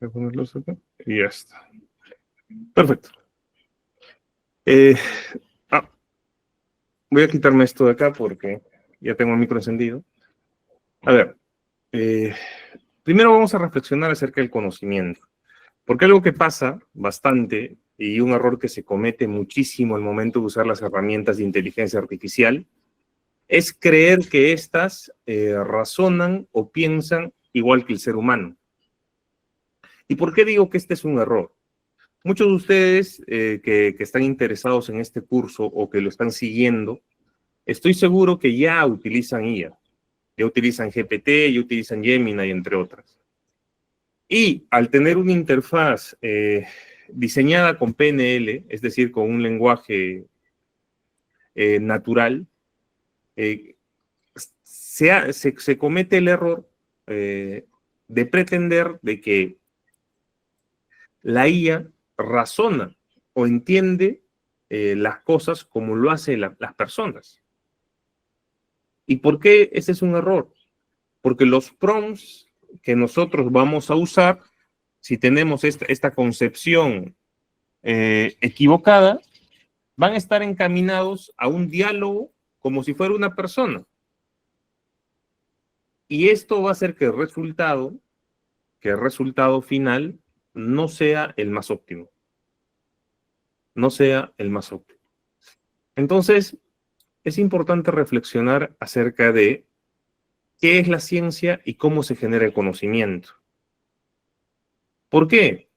Voy a ponerlos acá y ya está. Perfecto. Eh, Voy a quitarme esto de acá porque ya tengo el micro encendido. A ver, primero vamos a reflexionar acerca del conocimiento. Porque algo que pasa bastante y un error que se comete muchísimo al momento de usar las herramientas de inteligencia artificial es creer que éstas razonan o piensan igual que el ser humano. ¿Y por qué digo que este es un error? Muchos de ustedes que están interesados en este curso o que lo están siguiendo, estoy seguro que ya utilizan IA, ya utilizan GPT, ya utilizan Gemini, entre otras. Y al tener una interfaz diseñada con PNL, es decir, con un lenguaje natural, se comete el error de pretender de que la IA razona o entiende las cosas como lo hacen las personas. ¿Y por qué ese es un error? Porque los prompts que nosotros vamos a usar, si tenemos esta concepción equivocada, van a estar encaminados a un diálogo como si fuera una persona. Y esto va a hacer que el resultado final no sea el más óptimo. No sea el más óptimo. Entonces, es importante reflexionar acerca de qué es la ciencia y cómo se genera el conocimiento. ¿Por qué?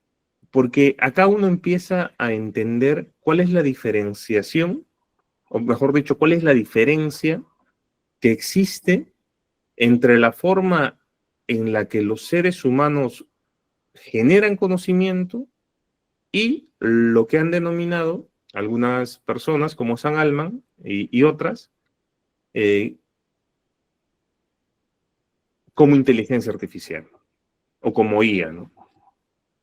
Porque acá uno empieza a entender cuál es la diferenciación, o mejor dicho, cuál es la diferencia que existe entre la forma en la que los seres humanos generan conocimiento y lo que han denominado algunas personas como Sam Altman y otras como inteligencia artificial o como IA, ¿no?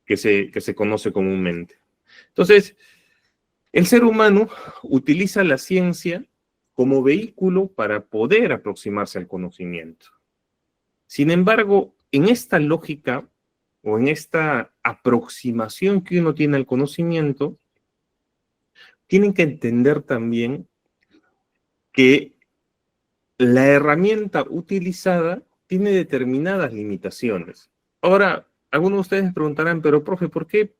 que se conoce comúnmente. Entonces, el ser humano utiliza la ciencia como vehículo para poder aproximarse al conocimiento. Sin embargo, en esta lógica o en esta aproximación que uno tiene al conocimiento, tienen que entender también que la herramienta utilizada tiene determinadas limitaciones. Ahora, algunos de ustedes preguntarán, pero profe, ¿por qué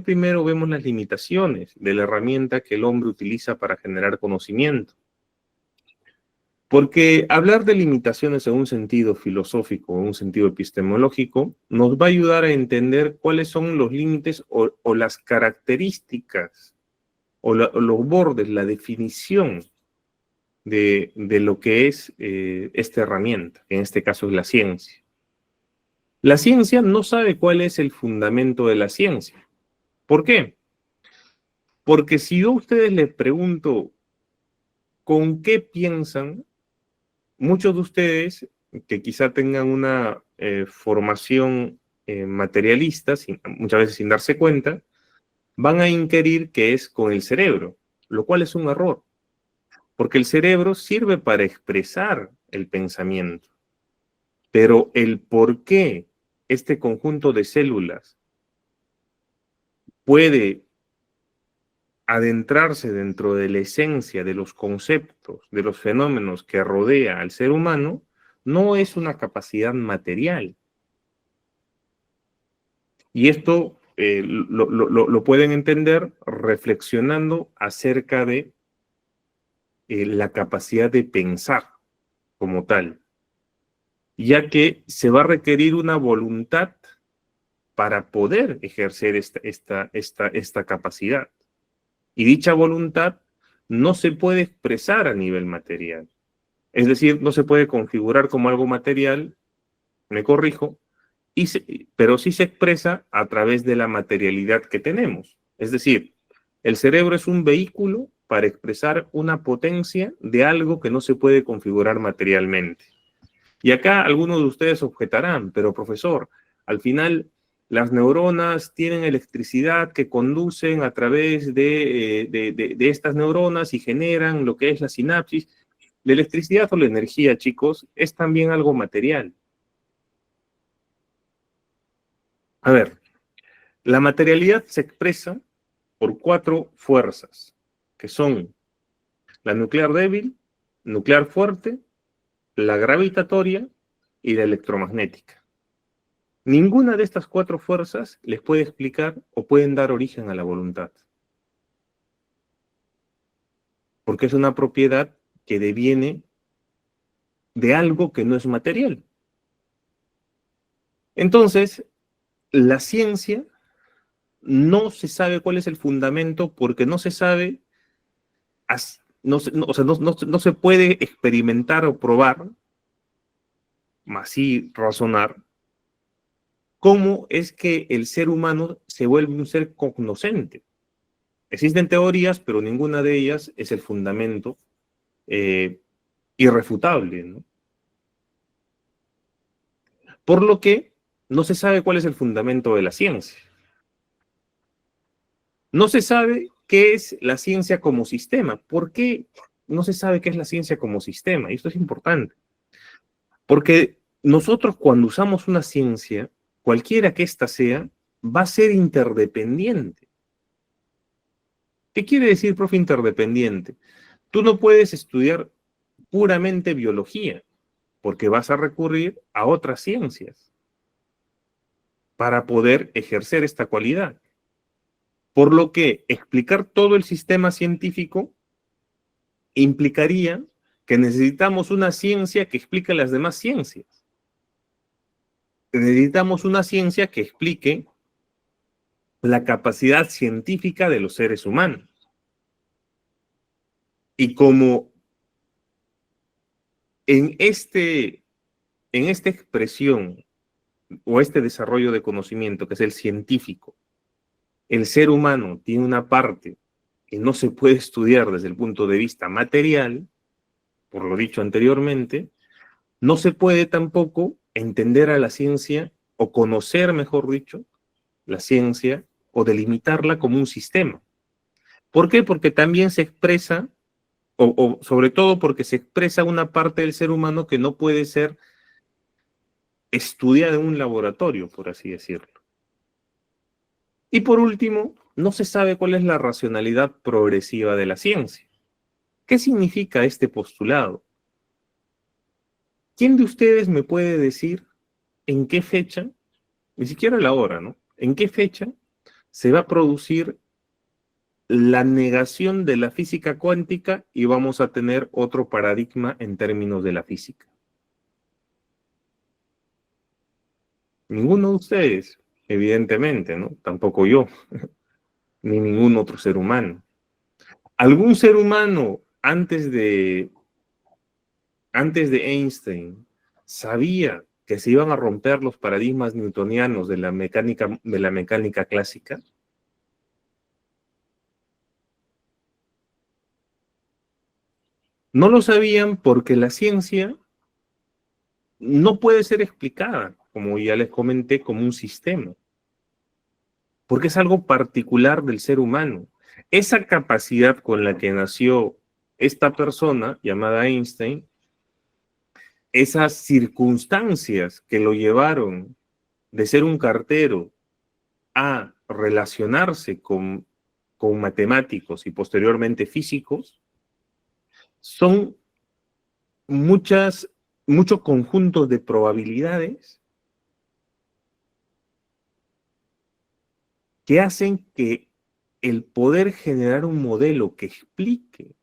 primero vemos las limitaciones de la herramienta que el hombre utiliza para generar conocimiento? Porque hablar de limitaciones en un sentido filosófico, en un sentido epistemológico, nos va a ayudar a entender cuáles son los límites o las características o los bordes, la definición de lo que es esta herramienta, que en este caso es la ciencia. La ciencia no sabe cuál es el fundamento de la ciencia. ¿Por qué? Porque si yo a ustedes les pregunto con qué piensan, muchos de ustedes que quizá tengan una formación materialista, muchas veces sin darse cuenta, van a inferir que es con el cerebro, lo cual es un error, porque el cerebro sirve para expresar el pensamiento, pero el por qué este conjunto de células puede adentrarse dentro de la esencia de los conceptos, de los fenómenos que rodea al ser humano, no es una capacidad material. Y esto lo pueden entender reflexionando acerca de la capacidad de pensar como tal, ya que se va a requerir una voluntad para poder ejercer esta capacidad. Y dicha voluntad no se puede expresar a nivel material. Es decir, no se puede configurar como algo material, me corrijo, pero sí se expresa a través de la materialidad que tenemos. Es decir, el cerebro es un vehículo para expresar una potencia de algo que no se puede configurar materialmente. Y acá algunos de ustedes objetarán, pero profesor, al final las neuronas tienen electricidad que conducen a través de estas neuronas y generan lo que es la sinapsis. La electricidad o la energía, chicos, es también algo material. A ver, la materialidad se expresa por 4 fuerzas, que son la nuclear débil, nuclear fuerte, la gravitatoria y la electromagnética. Ninguna de estas 4 fuerzas les puede explicar o pueden dar origen a la voluntad, porque es una propiedad que deviene de algo que no es material. Entonces, la ciencia no se sabe cuál es el fundamento porque no se sabe, o sea, no se puede experimentar o probar, más sí razonar, cómo es que el ser humano se vuelve un ser cognoscente. Existen teorías, pero ninguna de ellas es el fundamento eh, irrefutable, ¿no? Por lo que no se sabe cuál es el fundamento de la ciencia. No se sabe qué es la ciencia como sistema. ¿Por qué no se sabe qué es la ciencia como sistema? Y esto es importante. Porque nosotros cuando usamos una ciencia, cualquiera que ésta sea, va a ser interdependiente. ¿Qué quiere decir, profe, interdependiente? Tú no puedes estudiar puramente biología, porque vas a recurrir a otras ciencias para poder ejercer esta cualidad. Por lo que explicar todo el sistema científico implicaría que necesitamos una ciencia que explique las demás ciencias. Necesitamos una ciencia que explique la capacidad científica de los seres humanos. Y como en esta expresión o este desarrollo de conocimiento, que es el científico, el ser humano tiene una parte que no se puede estudiar desde el punto de vista material, por lo dicho anteriormente, no se puede tampoco entender a la ciencia, o conocer, mejor dicho, la ciencia, o delimitarla como un sistema. ¿Por qué? Porque también se expresa, o sobre todo porque se expresa una parte del ser humano que no puede ser estudiada en un laboratorio, por así decirlo. Y por último, no se sabe cuál es la racionalidad progresiva de la ciencia. ¿Qué significa este postulado? ¿Quién de ustedes me puede decir en qué fecha, ni siquiera la hora, ¿no? ¿En qué fecha se va a producir la negación de la física cuántica y vamos a tener otro paradigma en términos de la física? Ninguno de ustedes, evidentemente, ¿no? Tampoco yo, ni ningún otro ser humano. ¿Algún ser humano antes de Einstein sabía que se iban a romper los paradigmas newtonianos de la mecánica clásica? No lo sabían porque la ciencia no puede ser explicada, como ya les comenté, como un sistema, porque es algo particular del ser humano. Esa capacidad con la que nació esta persona llamada Einstein, esas circunstancias que lo llevaron de ser un cartero a relacionarse con matemáticos y posteriormente físicos, son muchos conjuntos de probabilidades que hacen que el poder generar un modelo que explique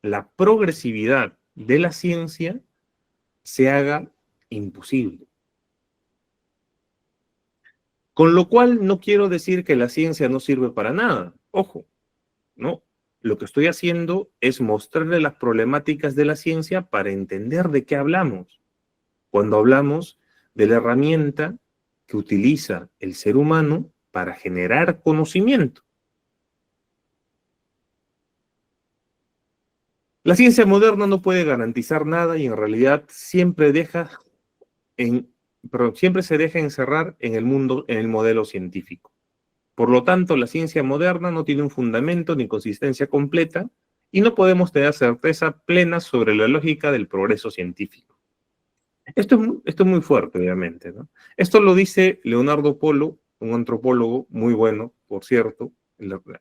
la progresividad de la ciencia se haga imposible. Con lo cual no quiero decir que la ciencia no sirve para nada. Ojo, no. Lo que estoy haciendo es mostrarle las problemáticas de la ciencia para entender de qué hablamos. Cuando hablamos de la herramienta que utiliza el ser humano para generar conocimiento. La ciencia moderna no puede garantizar nada y en realidad siempre se deja encerrar en el mundo, en el modelo científico. Por lo tanto, la ciencia moderna no tiene un fundamento ni consistencia completa y no podemos tener certeza plena sobre la lógica del progreso científico. Esto es muy fuerte, obviamente, ¿no? Esto lo dice Leonardo Polo, un antropólogo muy bueno, por cierto,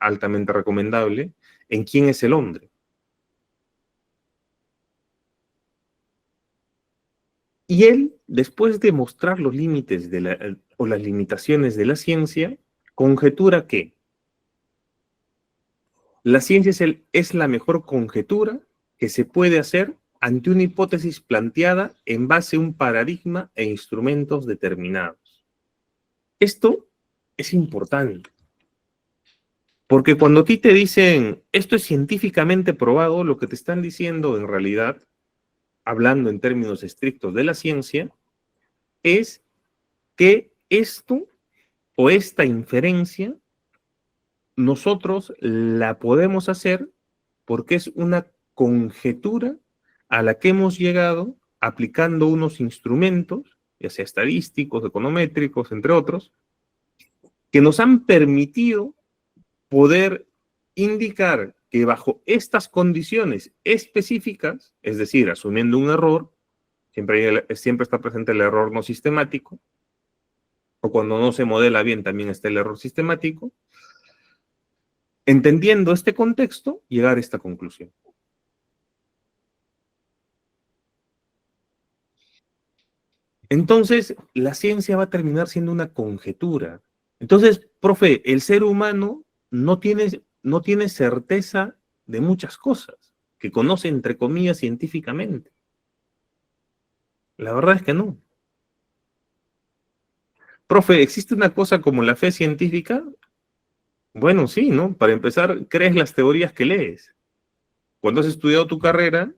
altamente recomendable, en ¿Quién es el hombre? Y él, después de mostrar los límites o las limitaciones de la ciencia, conjetura que la ciencia es la mejor conjetura que se puede hacer ante una hipótesis planteada en base a un paradigma e instrumentos determinados. Esto es importante, porque cuando a ti te dicen esto es científicamente probado, lo que te están diciendo en realidad, hablando en términos estrictos de la ciencia, es que esto o esta inferencia nosotros la podemos hacer porque es una conjetura a la que hemos llegado aplicando unos instrumentos, ya sea estadísticos, econométricos, entre otros, que nos han permitido poder indicar que bajo estas condiciones específicas, es decir, asumiendo un error, siempre está presente el error no sistemático, o cuando no se modela bien también está el error sistemático, entendiendo este contexto, llegar a esta conclusión. Entonces, la ciencia va a terminar siendo una conjetura. Entonces, profe, el ser humano no tiene certeza de muchas cosas que conoce, entre comillas, científicamente. La verdad es que no. Profe, ¿existe una cosa como la fe científica? Bueno, sí, ¿no? Para empezar, crees las teorías que lees. Cuando has estudiado tu carrera,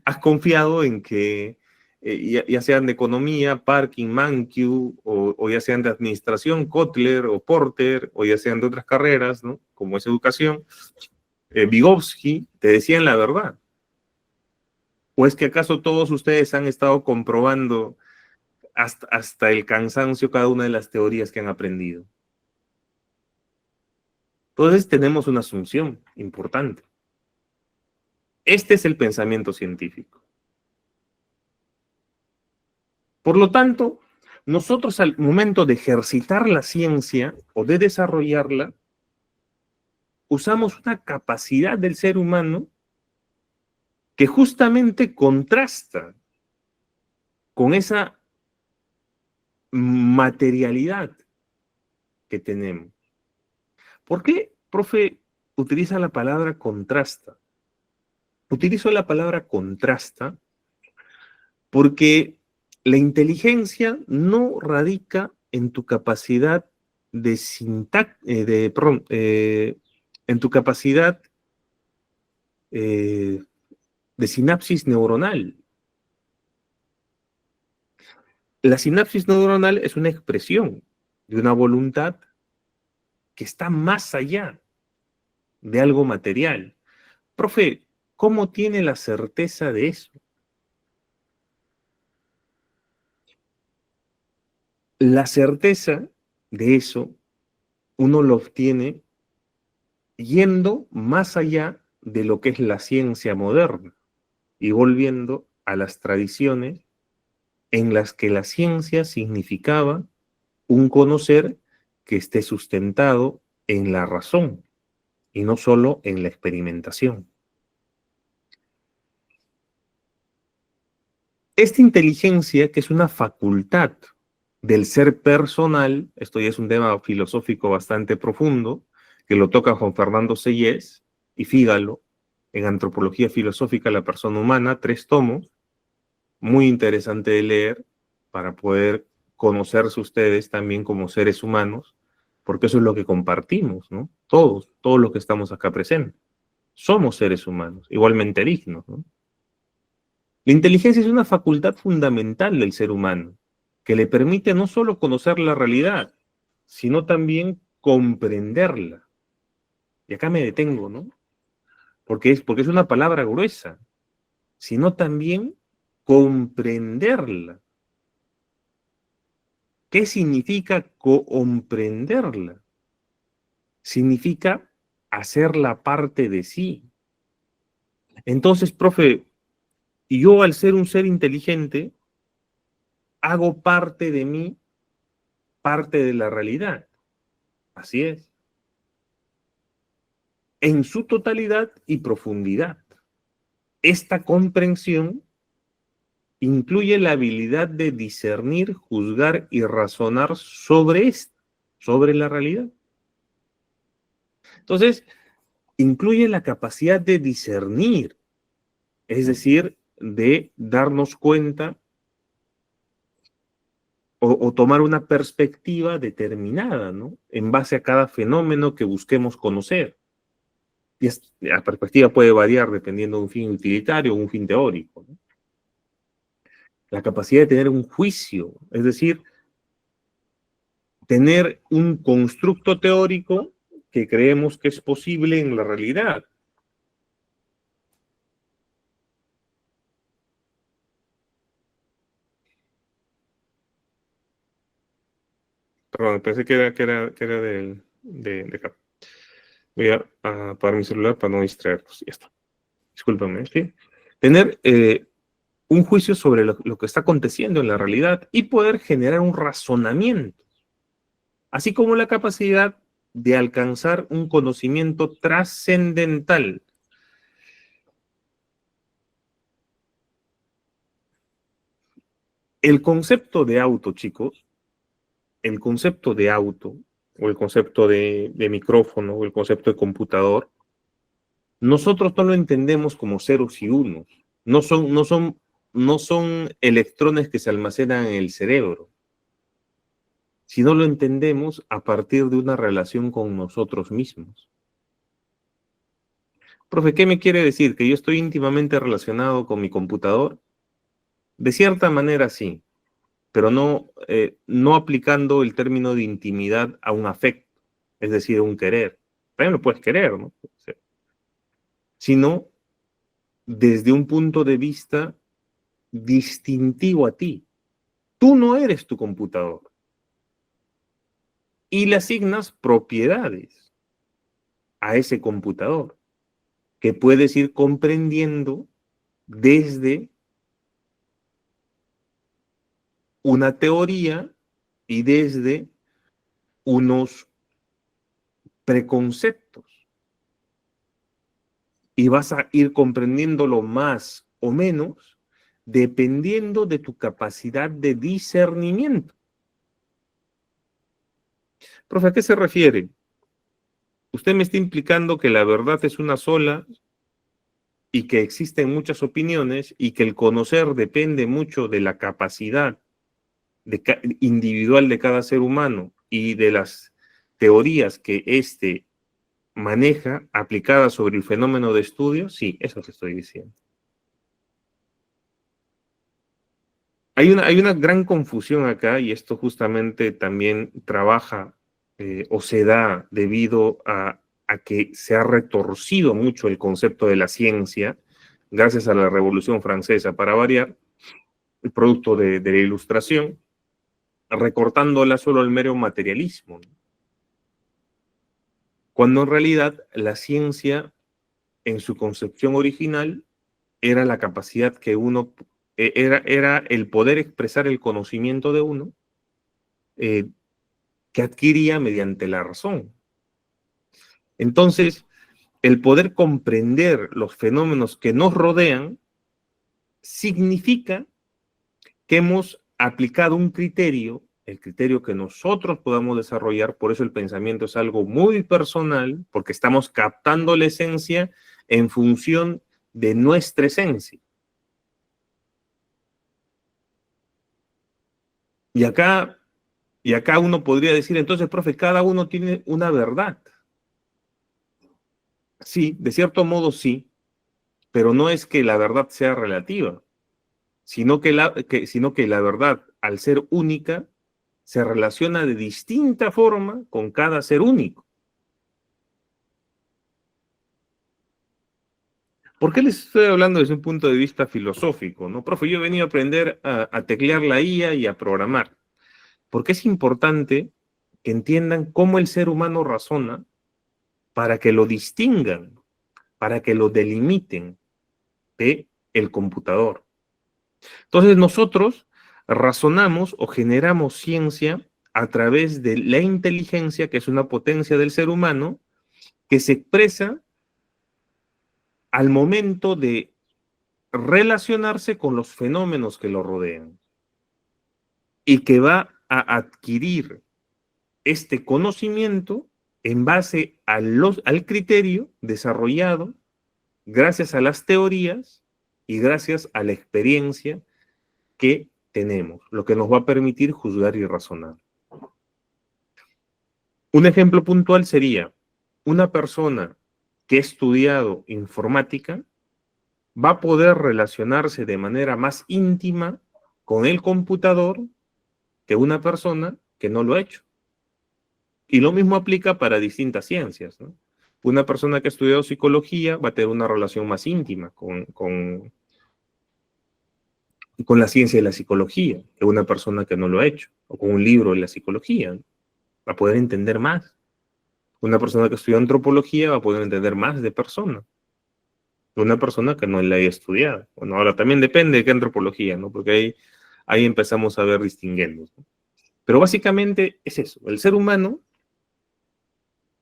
has confiado en que, ya sean de economía, Parkin, Mankiw, o ya sean de administración, Kotler o Porter, o ya sean de otras carreras, ¿no? Como es educación, Vygotsky, te decían la verdad. ¿O es que acaso todos ustedes han estado comprobando hasta el cansancio cada una de las teorías que han aprendido? Entonces tenemos una asunción importante. Este es el pensamiento científico. Por lo tanto, nosotros al momento de ejercitar la ciencia o de desarrollarla, usamos una capacidad del ser humano que justamente contrasta con esa materialidad que tenemos. ¿Por qué, profe, utiliza la palabra contrasta? Utilizo la palabra contrasta porque la inteligencia no radica en tu capacidad de en tu capacidad de sinapsis neuronal. La sinapsis neuronal es una expresión de una voluntad que está más allá de algo material. Profe, ¿cómo tiene la certeza de eso? La certeza de eso uno lo obtiene yendo más allá de lo que es la ciencia moderna y volviendo a las tradiciones en las que la ciencia significaba un conocer que esté sustentado en la razón y no solo en la experimentación. Esta inteligencia, que es una facultad del ser personal, esto ya es un tema filosófico bastante profundo, que lo toca Juan Fernando Seyés y Fígalo, en Antropología Filosófica de la Persona Humana, 3 tomos, muy interesante de leer para poder conocerse ustedes también como seres humanos, porque eso es lo que compartimos, ¿no? Todos los que estamos acá presentes, somos seres humanos, igualmente dignos, ¿no? La inteligencia es una facultad fundamental del ser humano, que le permite no solo conocer la realidad, sino también comprenderla. Y acá me detengo, ¿no? Porque es una palabra gruesa, sino también comprenderla. ¿Qué significa comprenderla? Significa hacerla parte de sí. Entonces, profe, yo al ser un ser inteligente, hago parte de mí, parte de la realidad. Así es. En su totalidad y profundidad. Esta comprensión incluye la habilidad de discernir, juzgar y razonar sobre esto, sobre la realidad. Entonces, incluye la capacidad de discernir, es decir, de darnos cuenta o tomar una perspectiva determinada, ¿no? En base a cada fenómeno que busquemos conocer. Y la perspectiva puede variar dependiendo de un fin utilitario o un fin teórico, ¿no? La capacidad de tener un juicio, es decir, tener un constructo teórico que creemos que es posible en la realidad. Perdón, pensé que era de acá. Voy a apagar mi celular para no distraerlos. Ya está. Discúlpenme, ¿sí? Tener un juicio sobre lo que está aconteciendo en la realidad y poder generar un razonamiento, así como la capacidad de alcanzar un conocimiento trascendental. El concepto de auto, chicos, el concepto de auto, o el concepto de micrófono, o el concepto de computador, nosotros no lo entendemos como ceros y unos. No son electrones que se almacenan en el cerebro, sino lo entendemos a partir de una relación con nosotros mismos. Profe, ¿qué me quiere decir? ¿Que yo estoy íntimamente relacionado con mi computador? De cierta manera sí, pero no aplicando el término de intimidad a un afecto, es decir, a un querer. También lo puedes querer, ¿no? Sino desde un punto de vista distintivo a ti. Tú no eres tu computador. Y le asignas propiedades a ese computador que puedes ir comprendiendo desde una teoría y desde unos preconceptos. Y vas a ir comprendiéndolo más o menos dependiendo de tu capacidad de discernimiento. Profe, ¿a qué se refiere? Usted me está implicando que la verdad es una sola y que existen muchas opiniones y que el conocer depende mucho de la capacidad individual de cada ser humano y de las teorías que éste maneja aplicadas sobre el fenómeno de estudio. Sí, eso te estoy diciendo. Hay una gran confusión acá y esto justamente también trabaja o se da debido a que se ha retorcido mucho el concepto de la ciencia gracias a la Revolución Francesa, para variar, el producto de la Ilustración, recortándola solo al mero materialismo, ¿no? Cuando en realidad la ciencia, en su concepción original, era la capacidad que uno, era el poder expresar el conocimiento de uno, eh, que adquiría mediante la razón. Entonces, el poder comprender los fenómenos que nos rodean significa que hemos aplicado un criterio, el criterio que nosotros podamos desarrollar. Por eso el pensamiento es algo muy personal, porque estamos captando la esencia en función de nuestra esencia. Y acá, y acá uno podría decir, entonces, profe, cada uno tiene una verdad. Sí, de cierto modo sí, pero no es que la verdad sea relativa, sino que la verdad, al ser única, se relaciona de distinta forma con cada ser único. ¿Por qué les estoy hablando desde un punto de vista filosófico? ¿No, profe? Yo he venido a aprender a teclear la IA y a programar, porque es importante que entiendan cómo el ser humano razona para que lo distingan, para que lo delimiten de el computador. Entonces nosotros razonamos o generamos ciencia a través de la inteligencia, que es una potencia del ser humano, que se expresa al momento de relacionarse con los fenómenos que lo rodean y que va a adquirir este conocimiento en base al criterio desarrollado gracias a las teorías y gracias a la experiencia que tenemos, lo que nos va a permitir juzgar y razonar. Un ejemplo puntual sería una persona que ha estudiado informática va a poder relacionarse de manera más íntima con el computador que una persona que no lo ha hecho. Y lo mismo aplica para distintas ciencias, ¿no? Una persona que ha estudiado psicología va a tener una relación más íntima con la ciencia de la psicología que una persona que no lo ha hecho, o con un libro de la psicología, ¿no? Va a poder entender más. Una persona que estudia antropología va a poder entender más de persona que una persona que no la haya estudiado. Bueno, ahora también depende de qué antropología, ¿no? Porque ahí empezamos a ver distinguiendo, ¿no? Pero básicamente es eso. El ser humano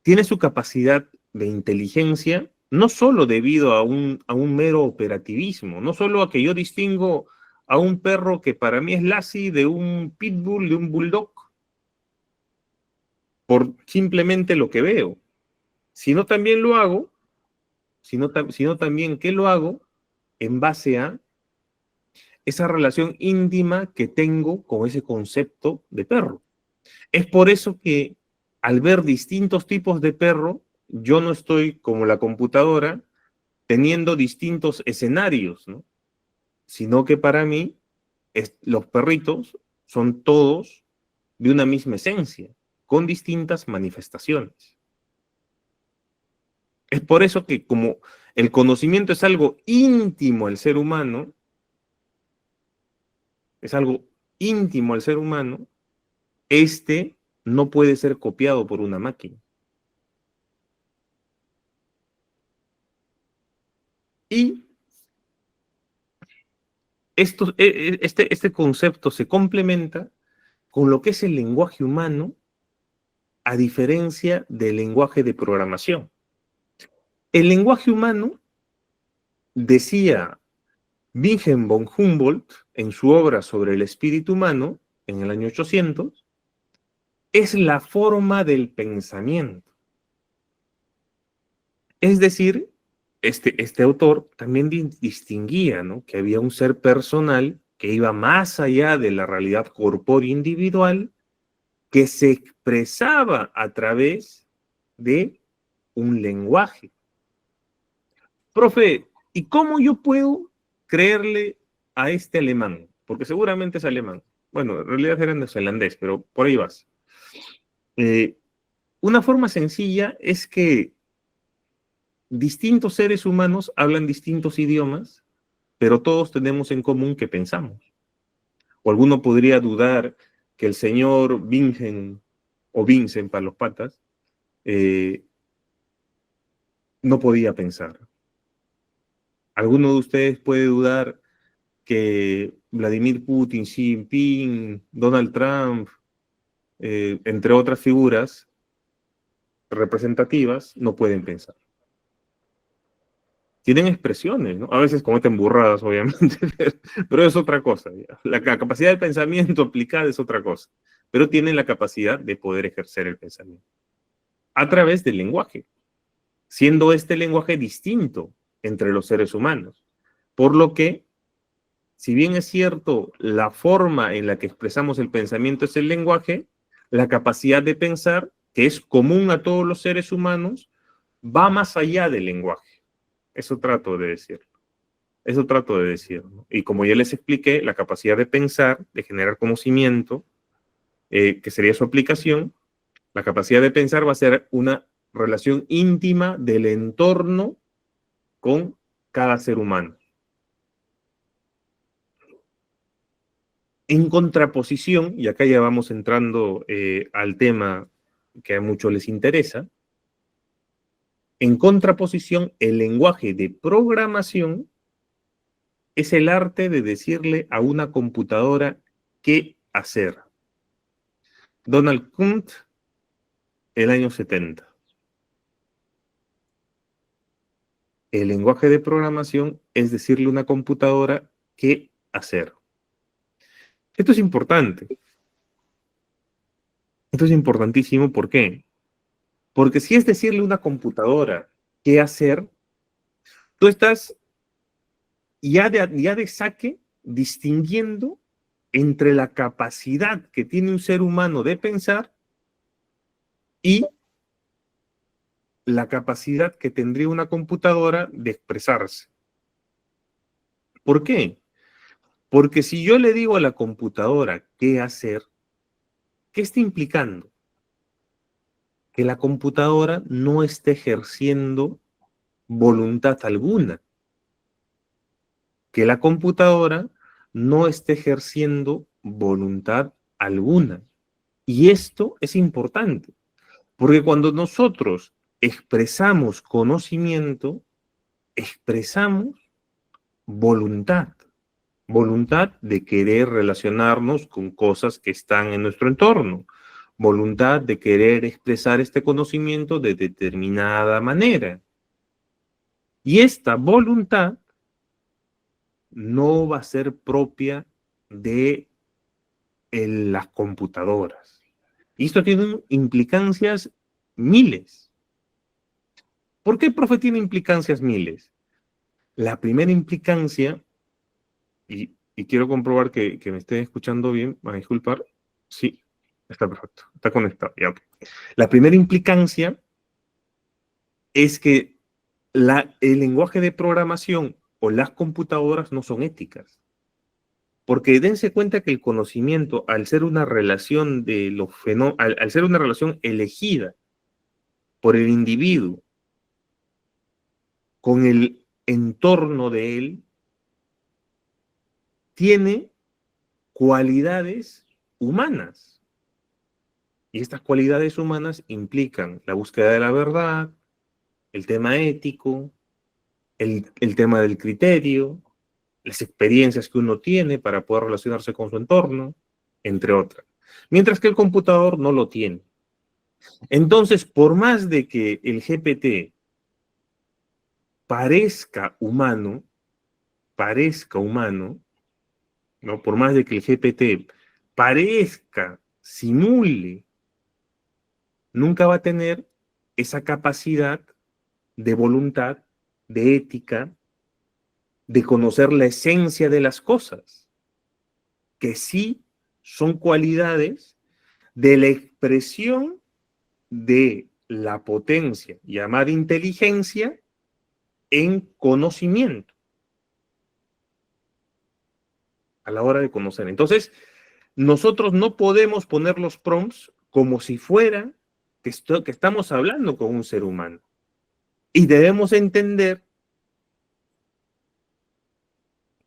tiene su capacidad de inteligencia no solo debido a un mero operativismo, no solo a que yo distingo a un perro que para mí es Lassie de un pitbull, de un bulldog, por simplemente lo que veo, sino también lo hago, sino también que lo hago en base a esa relación íntima que tengo con ese concepto de perro. Es por eso que al ver distintos tipos de perro, yo no estoy como la computadora teniendo distintos escenarios, ¿no? Sino que para mí los perritos son todos de una misma esencia, con distintas manifestaciones. Es por eso que como el conocimiento es algo íntimo al ser humano, es algo íntimo al ser humano, este no puede ser copiado por una máquina. Y este concepto se complementa con lo que es el lenguaje humano a diferencia del lenguaje de programación. El lenguaje humano, decía Wilhelm von Humboldt en su obra sobre el espíritu humano, en el año 800, es la forma del pensamiento. Es decir, este autor también distinguía, ¿no?, que había un ser personal que iba más allá de la realidad corpórea individual, que se expresaba a través de un lenguaje. Profe, ¿y cómo yo puedo creerle a este alemán? Porque seguramente es alemán. Bueno, en realidad era neozelandés, pero por ahí vas. Una forma sencilla es que distintos seres humanos hablan distintos idiomas, pero todos tenemos en común que pensamos. O alguno podría dudar que el señor Vincent, o Vincent para los patas, no podía pensar. ¿Alguno de ustedes puede dudar que Vladimir Putin, Xi Jinping, Donald Trump, entre otras figuras representativas, no pueden pensar? Tienen expresiones, ¿no? A veces cometen burradas, obviamente, pero es otra cosa. La capacidad de pensamiento aplicada es otra cosa, pero tienen la capacidad de poder ejercer el pensamiento a través del lenguaje, siendo este lenguaje distinto entre los seres humanos. Por lo que, si bien es cierto, la forma en la que expresamos el pensamiento es el lenguaje, la capacidad de pensar, que es común a todos los seres humanos, va más allá del lenguaje. Eso trato de decir. Eso trato de decir, ¿no? Y como ya les expliqué, la capacidad de pensar, de generar conocimiento, que sería su aplicación, la capacidad de pensar va a ser una relación íntima del entorno con cada ser humano. En contraposición, y acá ya vamos entrando al tema que a muchos les interesa, en contraposición, el lenguaje de programación es el arte de decirle a una computadora qué hacer. Donald Knuth, el año 70. El lenguaje de programación es decirle a una computadora qué hacer. Esto es importante. Esto es importantísimo. ¿Por qué? Porque si es decirle a una computadora qué hacer, tú estás ya de saque distinguiendo entre la capacidad que tiene un ser humano de pensar y la capacidad que tendría una computadora de expresarse. ¿Por qué? Porque si yo le digo a la computadora qué hacer, ¿qué está implicando? Que la computadora no esté ejerciendo voluntad alguna, que la computadora no esté ejerciendo voluntad alguna. Y esto es importante, porque cuando nosotros expresamos conocimiento, expresamos voluntad, voluntad de querer relacionarnos con cosas que están en nuestro entorno, voluntad de querer expresar este conocimiento de determinada manera. Y esta voluntad no va a ser propia de las computadoras. Y esto tiene implicancias miles. ¿Por qué, profe, tiene implicancias miles? La primera implicancia, y quiero comprobar que me estén escuchando bien, van a disculpar. Sí, está perfecto, está conectado. Ya, okay. La primera implicancia es que el lenguaje de programación o las computadoras no son éticas. Porque dense cuenta que el conocimiento, al ser una relación de los al ser una relación elegida por el individuo con el entorno de él, tiene cualidades humanas. Y estas cualidades humanas implican la búsqueda de la verdad, el tema ético, el tema del criterio, las experiencias que uno tiene para poder relacionarse con su entorno, entre otras. Mientras que el computador no lo tiene. Entonces, por más de que el GPT parezca humano, ¿no? Por más de que el GPT simule, nunca va a tener esa capacidad de voluntad, de ética, de conocer la esencia de las cosas, que sí son cualidades de la expresión de la potencia llamada inteligencia en conocimiento a la hora de conocer. Entonces, nosotros no podemos poner los prompts como si fuera que estamos hablando con un ser humano. Y debemos entender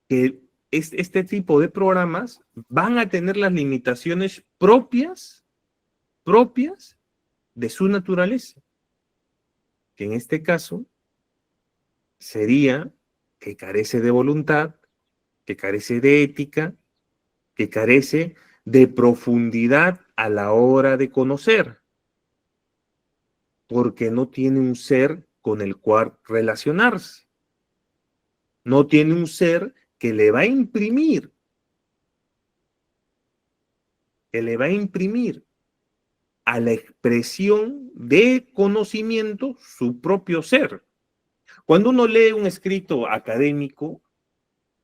que este tipo de programas van a tener las limitaciones propias de su naturaleza, que en este caso sería que carece de voluntad, que carece de ética, que carece de profundidad a la hora de conocer, porque no tiene un ser con el cual relacionarse, no tiene un ser que le va a imprimir, a la expresión de conocimiento su propio ser. Cuando uno lee un escrito académico,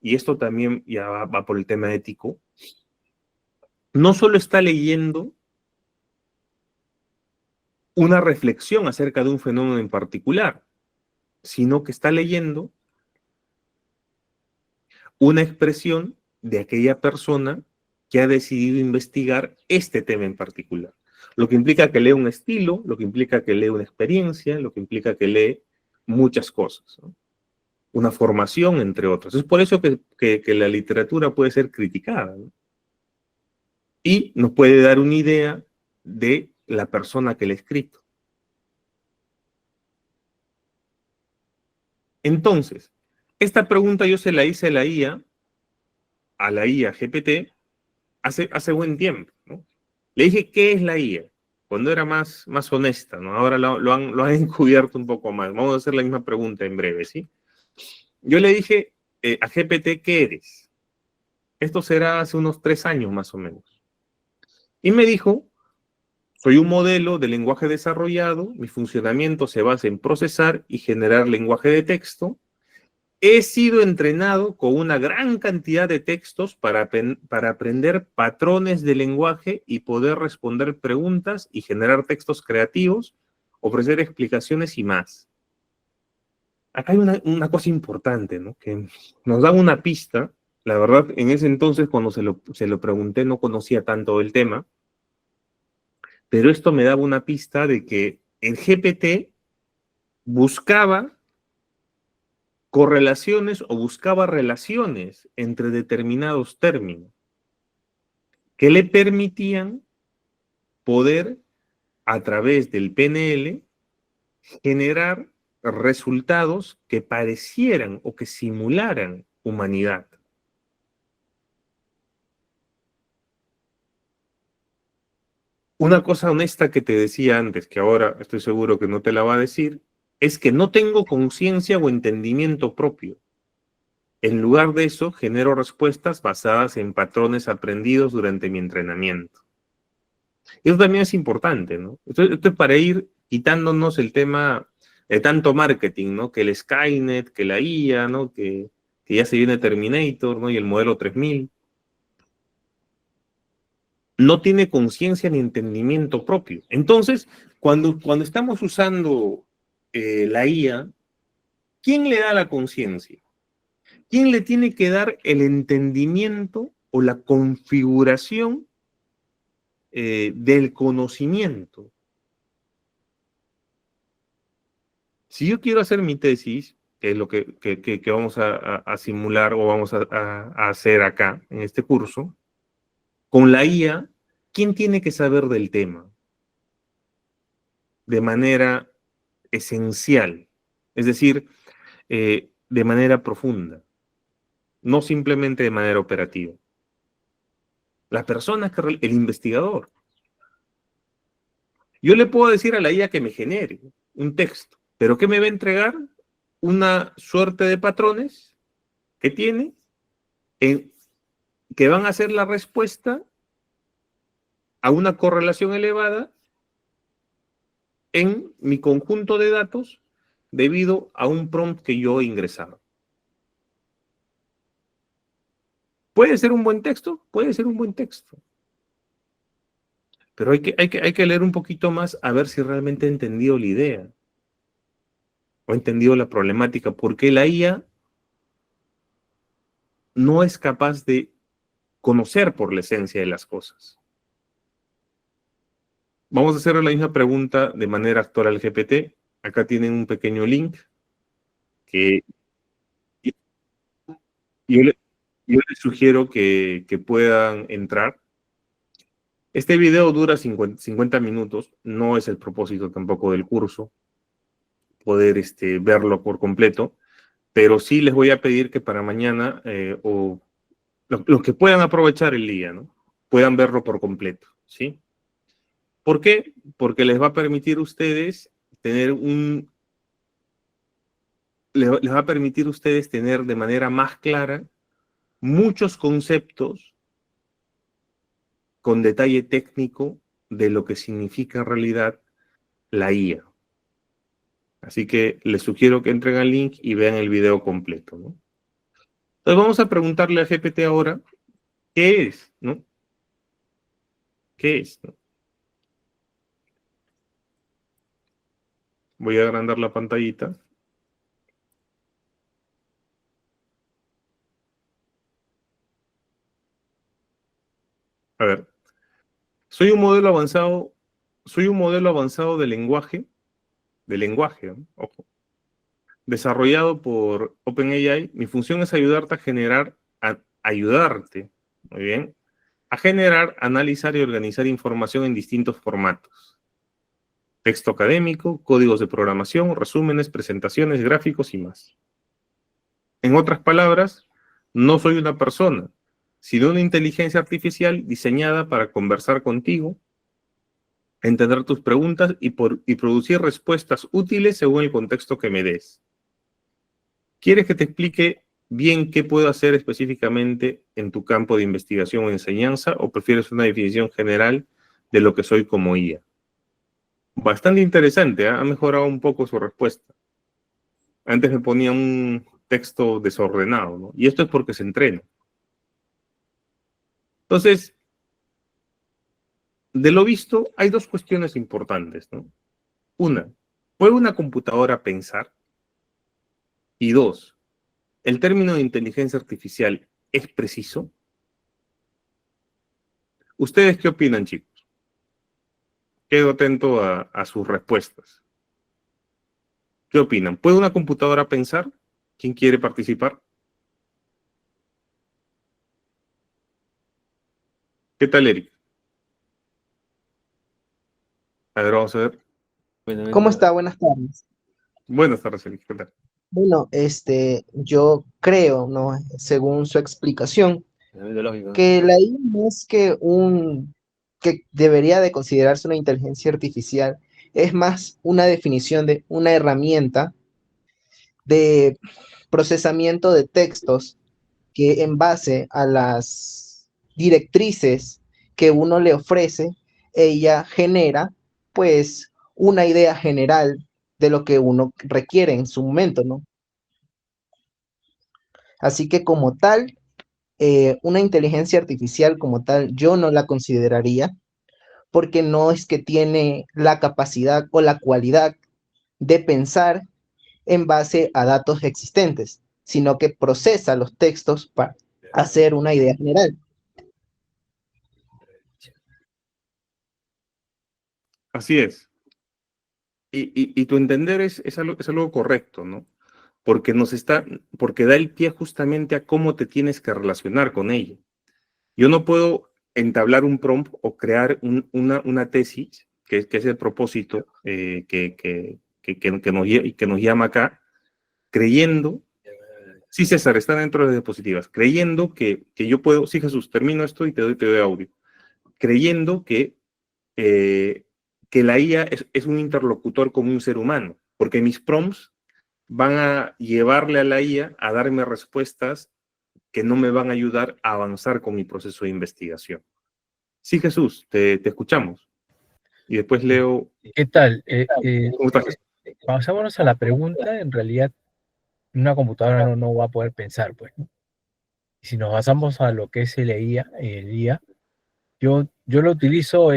y esto también ya va por el tema ético, no solo está leyendo una reflexión acerca de un fenómeno en particular, sino que está leyendo una expresión de aquella persona que ha decidido investigar este tema en particular. Lo que implica que lee un estilo, lo que implica que lee una experiencia, lo que implica que lee muchas cosas, ¿no? Una formación, entre otras. Es por eso que la literatura puede ser criticada, ¿no? Y nos puede dar una idea de la persona que la ha escrito. Entonces, esta pregunta yo se la hice a la IA GPT, hace buen tiempo, ¿no? Le dije, ¿qué es la IA? Cuando era más honesta, ¿no? Ahora lo han encubierto un poco más. Vamos a hacer la misma pregunta en breve, ¿sí? Yo le dije a GPT, ¿qué eres? Esto será hace unos 3 años más o menos. Y me dijo, soy un modelo de lenguaje desarrollado, mi funcionamiento se basa en procesar y generar lenguaje de texto. He sido entrenado con una gran cantidad de textos para aprender patrones de lenguaje y poder responder preguntas y generar textos creativos, ofrecer explicaciones y más. Acá hay una cosa importante, ¿no? Que nos da una pista. La verdad, en ese entonces, cuando se lo pregunté, no conocía tanto el tema, pero esto me daba una pista de que el GPT buscaba correlaciones o buscaba relaciones entre determinados términos que le permitían poder, a través del PNL, generar resultados que parecieran o que simularan humanidad. Una cosa honesta que te decía antes, que ahora estoy seguro que no te la va a decir, es que no tengo conciencia o entendimiento propio. En lugar de eso, genero respuestas basadas en patrones aprendidos durante mi entrenamiento. Eso también es importante, ¿no? Esto es para ir quitándonos el tema de tanto marketing, ¿no? Que el Skynet, que la IA, ¿no? Que ya se viene Terminator, ¿no? Y el modelo 3000. No tiene conciencia ni entendimiento propio. Entonces, cuando estamos usando la IA, ¿quién le da la conciencia? ¿Quién le tiene que dar el entendimiento o la configuración del conocimiento? Si yo quiero hacer mi tesis, que es lo que vamos a simular o vamos a hacer acá en este curso, con la IA, ¿quién tiene que saber del tema de manera esencial? Es decir, de manera profunda, no simplemente de manera operativa. La persona el investigador. Yo le puedo decir a la IA que me genere un texto, pero ¿qué me va a entregar? Una suerte de patrones que tiene, que van a ser la respuesta a una correlación elevada en mi conjunto de datos debido a un prompt que yo he ingresado. ¿Puede ser un buen texto? Puede ser un buen texto. Pero hay que leer un poquito más a ver si realmente he entendido la idea o he entendido la problemática. Porque la IA no es capaz de conocer por la esencia de las cosas. Vamos a hacer la misma pregunta de manera actual al GPT. Acá tienen un pequeño link que yo les sugiero que puedan entrar. Este video dura 50 minutos, no es el propósito tampoco del curso, poder verlo por completo, pero sí les voy a pedir que para mañana, o los que puedan aprovechar el día, ¿no? Puedan verlo por completo, ¿sí? ¿Por qué? Porque les va a permitir a ustedes tener les va a permitir a ustedes tener de manera más clara muchos conceptos con detalle técnico de lo que significa en realidad la IA. Así que les sugiero que entren al link y vean el video completo, ¿no? Entonces vamos a preguntarle a GPT ahora, ¿qué es? ¿No? ¿Qué es? ¿No? Voy a agrandar la pantallita. A ver, soy un modelo avanzado de lenguaje, ¿no? Ojo, desarrollado por OpenAI. Mi función es ayudarte, muy bien, a generar, analizar y organizar información en distintos formatos. Texto académico, códigos de programación, resúmenes, presentaciones, gráficos y más. En otras palabras, no soy una persona, sino una inteligencia artificial diseñada para conversar contigo, entender tus preguntas y producir respuestas útiles según el contexto que me des. ¿Quieres que te explique bien qué puedo hacer específicamente en tu campo de investigación o enseñanza, o prefieres una definición general de lo que soy como IA? Bastante interesante, ¿eh? Ha mejorado un poco su respuesta. Antes me ponía un texto desordenado, ¿no? Y esto es porque se entrena. Entonces, de lo visto, hay dos cuestiones importantes, ¿no? Una, ¿puede una computadora pensar? Y dos, ¿el término de inteligencia artificial es preciso? ¿Ustedes qué opinan, chicos? Quedo atento a sus respuestas. ¿Qué opinan? ¿Puede una computadora pensar? ¿Quién quiere participar? ¿Qué tal, Eric? A ver, vamos a ver. ¿Cómo está? Buenas tardes. Buenas tardes, Eric. ¿Qué tal? Bueno, yo creo, ¿no? Según su explicación, que la IA no es que debería de considerarse una inteligencia artificial, es más una definición de una herramienta de procesamiento de textos que en base a las directrices que uno le ofrece, ella genera pues una idea general de lo que uno requiere en su momento, ¿no? Así que como tal, una inteligencia artificial como tal, yo no la consideraría porque no es que tiene la capacidad o la cualidad de pensar en base a datos existentes, sino que procesa los textos para hacer una idea general. Así es. Y tu entender es algo correcto, ¿no? Porque porque da el pie justamente a cómo te tienes que relacionar con ella. Yo no puedo entablar un prompt o crear una tesis, que es el propósito que nos llama acá, creyendo, sí, César, está dentro de las diapositivas, creyendo que yo puedo, sí, Jesús, termino esto y te doy audio, creyendo eh, que la IA es un interlocutor como un ser humano, porque mis prompts van a llevarle a la IA a darme respuestas que no me van a ayudar a avanzar con mi proceso de investigación. Sí, Jesús, te escuchamos. Y después leo. ¿Qué tal? ¿Cómo estás? Pasámonos a la pregunta. En realidad, una computadora no va a poder pensar, pues, ¿no? Y si nos basamos a lo que es el IA, yo lo utilizo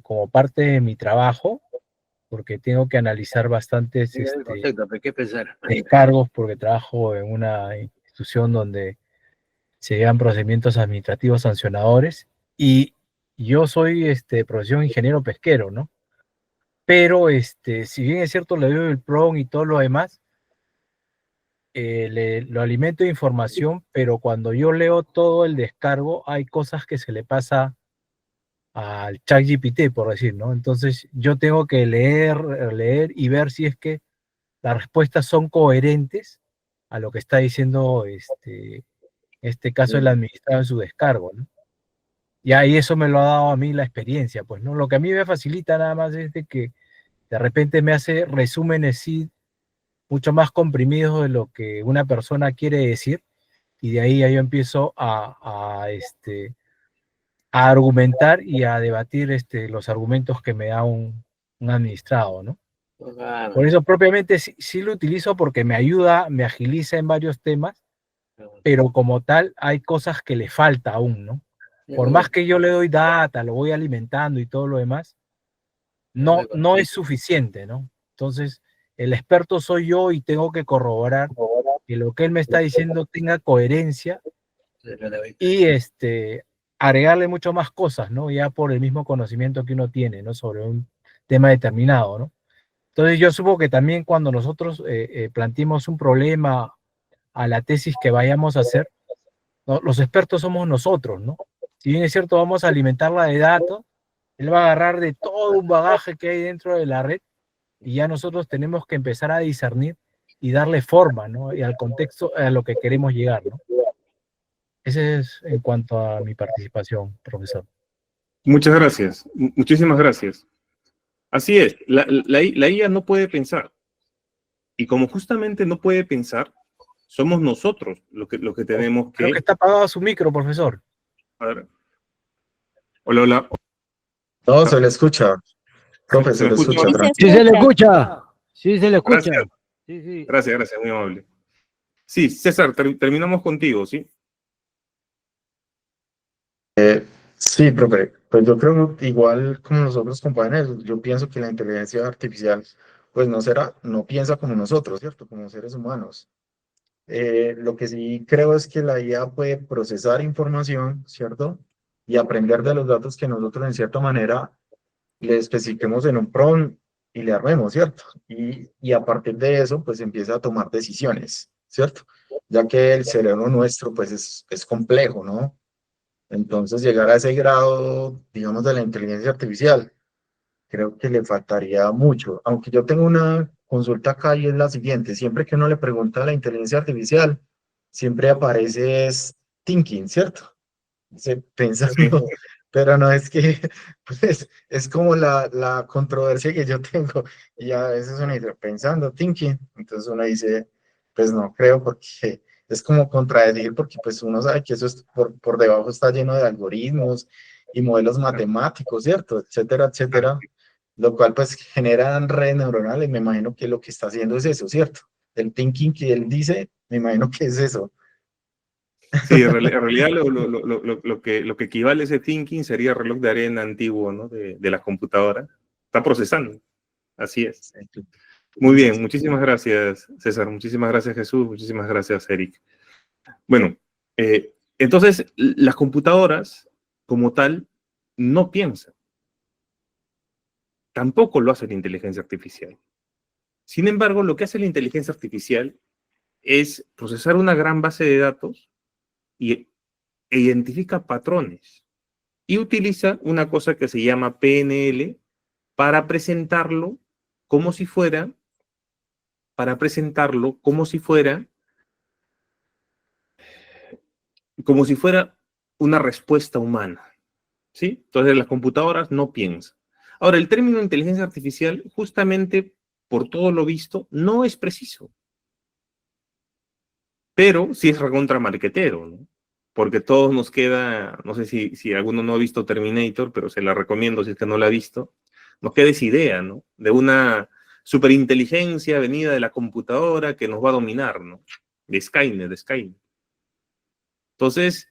como parte de mi trabajo, porque tengo que analizar bastantes descargos, porque trabajo en una institución donde se llevan procedimientos administrativos sancionadores, y yo soy de profesión ingeniero pesquero, ¿no? Pero si bien es cierto, le doy el prompt y todo lo demás, lo alimento de información, pero cuando yo leo todo el descargo, hay cosas que se le pasa al ChatGPT, por decir, ¿no? Entonces yo tengo que leer y ver si es que las respuestas son coherentes a lo que está diciendo este caso el administrado en su descargo, ¿no? Y ahí eso me lo ha dado a mí la experiencia, pues, ¿no? Lo que a mí me facilita nada más es de que de repente me hace resúmenes sí mucho más comprimidos de lo que una persona quiere decir, y de ahí ya yo empiezo a argumentar y a debatir los argumentos que me da un administrado, ¿no? Por eso propiamente sí lo utilizo porque me ayuda, me agiliza en varios temas, pero como tal hay cosas que le falta aún, ¿no? Por más que yo le doy data, lo voy alimentando y todo lo demás, no es suficiente, ¿no? Entonces, el experto soy yo y tengo que corroborar que lo que él me está diciendo tenga coherencia y agregarle mucho más cosas, ¿no? Ya por el mismo conocimiento que uno tiene, ¿no? Sobre un tema determinado, ¿no? Entonces yo supongo que también cuando nosotros planteemos un problema a la tesis que vayamos a hacer, ¿no? Los expertos somos nosotros, ¿no? Si bien es cierto, vamos a alimentarla de datos, él va a agarrar de todo un bagaje que hay dentro de la red y ya nosotros tenemos que empezar a discernir y darle forma, ¿no? Y al contexto a lo que queremos llegar, ¿no? Ese es en cuanto a mi participación, profesor. Muchas gracias. Muchísimas gracias. Así es, la IA no puede pensar. Y como justamente no puede pensar, somos nosotros lo que tenemos que... Creo que está apagado su micro, profesor. A ver. Hola, hola. No, se le escucha. Profe, ¿Se se me le escucha escucha. ahora? Sí se le escucha. Sí se le escucha. Gracias. Sí, sí. Gracias, muy amable. Sí, César, terminamos contigo, ¿sí? Sí, profe. Pues yo creo que igual como los otros compañeros, yo pienso que la inteligencia artificial, pues no piensa como nosotros, ¿cierto? Como seres humanos. Lo que sí creo es que la IA puede procesar información, ¿cierto? Y aprender de los datos que nosotros en cierta manera le especifiquemos en un prompt y le armemos, ¿cierto? Y a partir de eso, pues empieza a tomar decisiones, ¿cierto? Ya que el cerebro nuestro, pues es complejo, ¿no? Entonces, llegar a ese grado, digamos, de la inteligencia artificial, creo que le faltaría mucho. Aunque yo tengo una consulta acá y es la siguiente, siempre que uno le pregunta a la inteligencia artificial, siempre aparece es thinking, ¿cierto? Sí. Pensando, pero no es que, pues, es como la controversia que yo tengo, y a veces uno dice, pensando, thinking, entonces uno dice, pues no creo, porque es como contradecir, porque pues uno sabe que eso es, por debajo está lleno de algoritmos y modelos matemáticos, ¿cierto? Etcétera, etcétera, lo cual pues generan redes neuronales, me imagino que lo que está haciendo es eso, ¿cierto? El thinking que él dice, me imagino que es eso. Sí, en realidad lo que equivale a ese thinking sería el reloj de arena antiguo, ¿no? De la computadora. Está procesando. Así es. Muy bien, muchísimas gracias, César. Muchísimas gracias, Jesús. Muchísimas gracias, Eric. Bueno, entonces las computadoras, como tal, no piensan. Tampoco lo hace la inteligencia artificial. Sin embargo, lo que hace la inteligencia artificial es procesar una gran base de datos e identifica patrones y utiliza una cosa que se llama PNL para presentarlo como si fuera, como si fuera una respuesta humana, ¿sí? Entonces las computadoras no piensan. Ahora, el término inteligencia artificial, justamente por todo lo visto, no es preciso, pero sí es recontra marquetero, ¿no? Porque todos nos queda, no sé si alguno no ha visto Terminator, pero se la recomiendo si es que no la ha visto, nos queda esa idea, ¿no? De una superinteligencia venida de la computadora que nos va a dominar, ¿no? De Skynet. Entonces,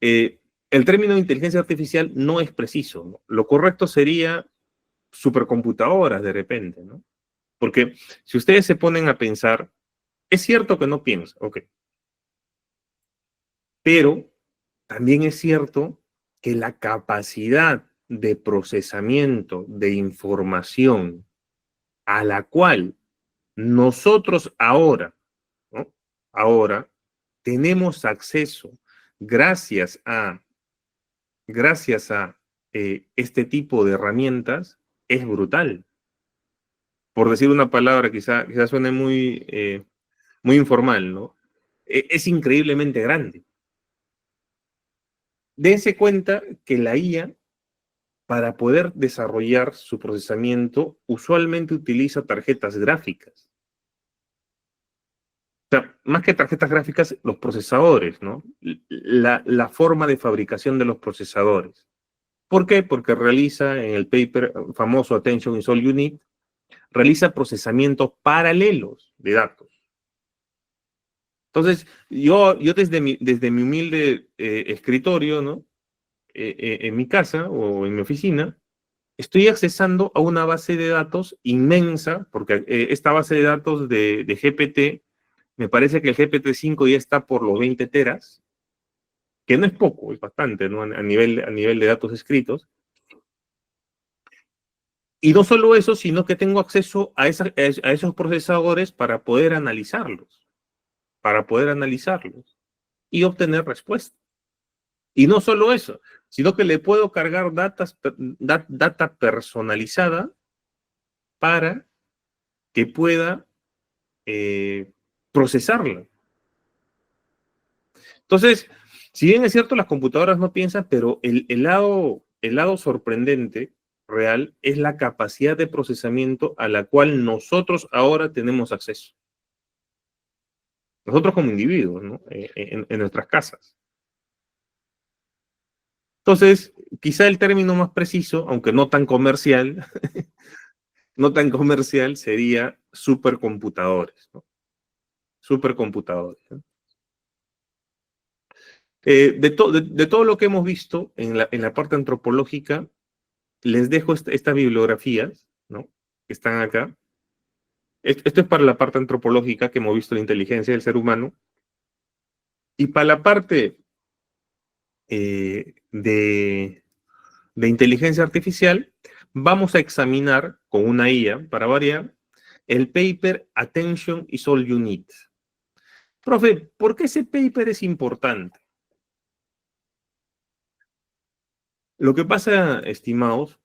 el término de inteligencia artificial no es preciso, ¿no? Lo correcto sería supercomputadoras de repente, ¿no? Porque si ustedes se ponen a pensar, es cierto que no piensa, ok, pero también es cierto que la capacidad de procesamiento de información a la cual nosotros ahora, ¿no? Ahora tenemos acceso gracias a, este tipo de herramientas es brutal. Por decir una palabra, quizá suene muy informal, ¿no? Es increíblemente grande. Dense cuenta que la IA, para poder desarrollar su procesamiento, usualmente utiliza tarjetas gráficas. O sea, más que tarjetas gráficas, los procesadores, ¿no? La forma de fabricación de los procesadores. ¿Por qué? Porque realiza en el paper famoso Attention is All You Need, realiza procesamientos paralelos de datos. Entonces, yo desde mi humilde escritorio, ¿no? En mi casa o en mi oficina, estoy accesando a una base de datos inmensa, porque esta base de datos de GPT, me parece que el GPT-5 ya está por los 20 teras, que no es poco, es bastante, ¿no? A nivel de datos escritos. Y no solo eso, sino que tengo acceso a esos procesadores para poder analizarlos y obtener respuestas. Y no solo eso, sino que le puedo cargar data personalizada para que pueda procesarla. Entonces, si bien es cierto, las computadoras no piensan, pero el lado sorprendente real es la capacidad de procesamiento a la cual nosotros ahora tenemos acceso. Nosotros como individuos, ¿no? En nuestras casas. Entonces, quizá el término más preciso, aunque no tan comercial, no tan comercial, sería supercomputadores, ¿no? Supercomputadores, ¿no? De todo lo que hemos visto en la parte antropológica, les dejo estas bibliografías, ¿no? Que están acá. Esto es para la parte antropológica, que hemos visto la inteligencia del ser humano. Y para la parte de inteligencia artificial, vamos a examinar con una IA, para variar, el paper Attention is all you need. Profe, ¿por qué ese paper es importante? Lo que pasa, estimados,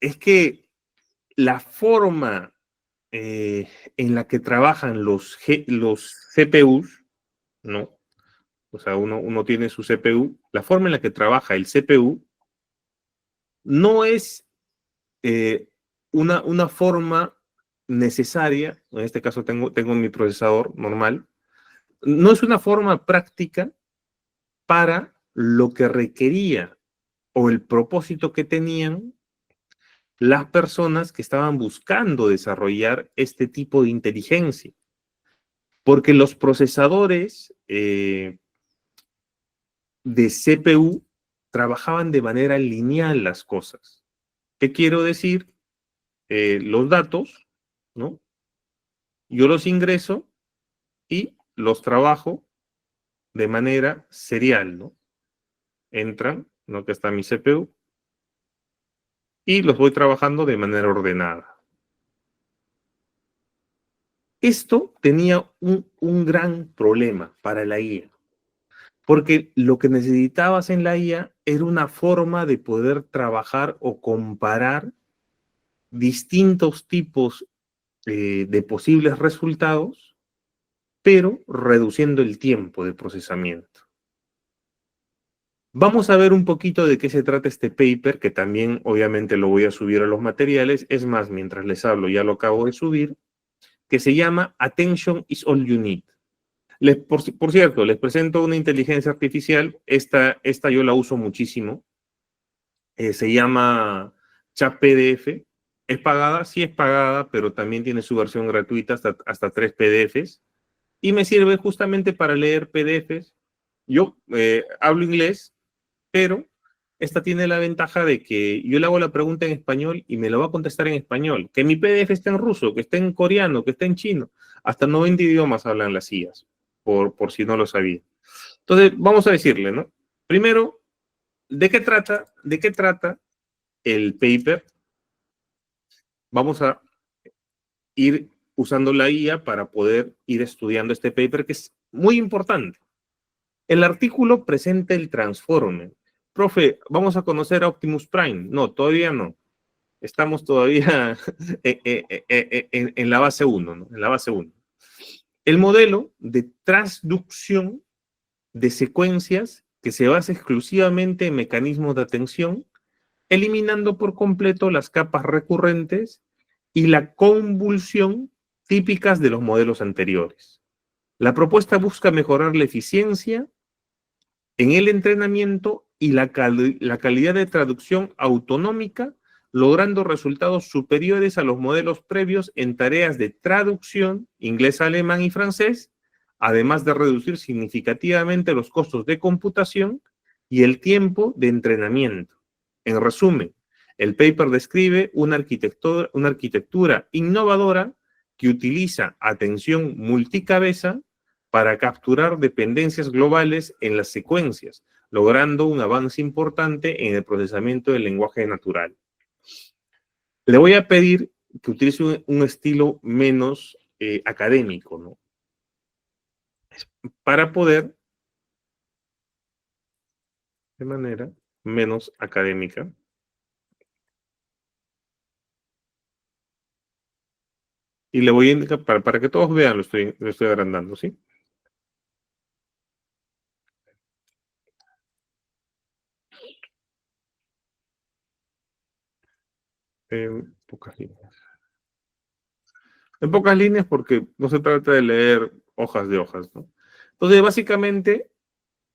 es que la forma en la que trabajan los CPUs, ¿no? O sea, uno tiene su CPU, la forma en la que trabaja el CPU no es una forma necesaria, en este caso tengo mi procesador normal, no es una forma práctica para lo que requería o el propósito que tenían las personas que estaban buscando desarrollar este tipo de inteligencia. Porque los procesadores de CPU trabajaban de manera lineal las cosas. ¿Qué quiero decir? Los datos, ¿no? Yo los ingreso y los trabajo de manera serial, ¿no? Entran, ¿no? Que está mi CPU, y los voy trabajando de manera ordenada. Esto tenía un gran problema para la IA, porque lo que necesitabas en la IA era una forma de poder trabajar o comparar distintos tipos de posibles resultados, pero reduciendo el tiempo de procesamiento. Vamos a ver un poquito de qué se trata este paper, que también obviamente lo voy a subir a los materiales. Es más, mientras les hablo ya lo acabo de subir, que se llama Attention is all you need. Por cierto, les presento una inteligencia artificial. Esta yo la uso muchísimo. Se llama ChatPDF. ¿Es pagada? Sí es pagada, pero también tiene su versión gratuita hasta 3 PDFs. Y me sirve justamente para leer PDFs. Yo hablo inglés, pero esta tiene la ventaja de que yo le hago la pregunta en español y me lo va a contestar en español. Que mi PDF esté en ruso, que esté en coreano, que esté en chino. Hasta 90 idiomas hablan las IAs, por si no lo sabía. Entonces, vamos a decirle, ¿no? Primero, ¿de qué trata? ¿De qué trata el paper? Vamos a ir usando la IA para poder ir estudiando este paper, que es muy importante. El artículo presenta el transformer. Profe, ¿vamos a conocer a Optimus Prime? No, todavía no. Estamos todavía en la base 1, ¿no? En la base 1. El modelo de transducción de secuencias que se basa exclusivamente en mecanismos de atención, eliminando por completo las capas recurrentes y la convulsión típicas de los modelos anteriores. La propuesta busca mejorar la eficiencia en el entrenamiento y la calidad de traducción autonómica, logrando resultados superiores a los modelos previos en tareas de traducción, inglés, alemán y francés, además de reducir significativamente los costos de computación y el tiempo de entrenamiento. En resumen, el paper describe una arquitectura innovadora que utiliza atención multicabeza para capturar dependencias globales en las secuencias, logrando un avance importante en el procesamiento del lenguaje natural. Le voy a pedir que utilice un estilo menos académico, ¿no? Para poder, de manera menos académica, y le voy a indicar, para que todos vean, lo estoy agrandando, ¿sí? Pocas líneas. En pocas líneas porque no se trata de leer hojas de hojas, ¿no? Entonces, básicamente,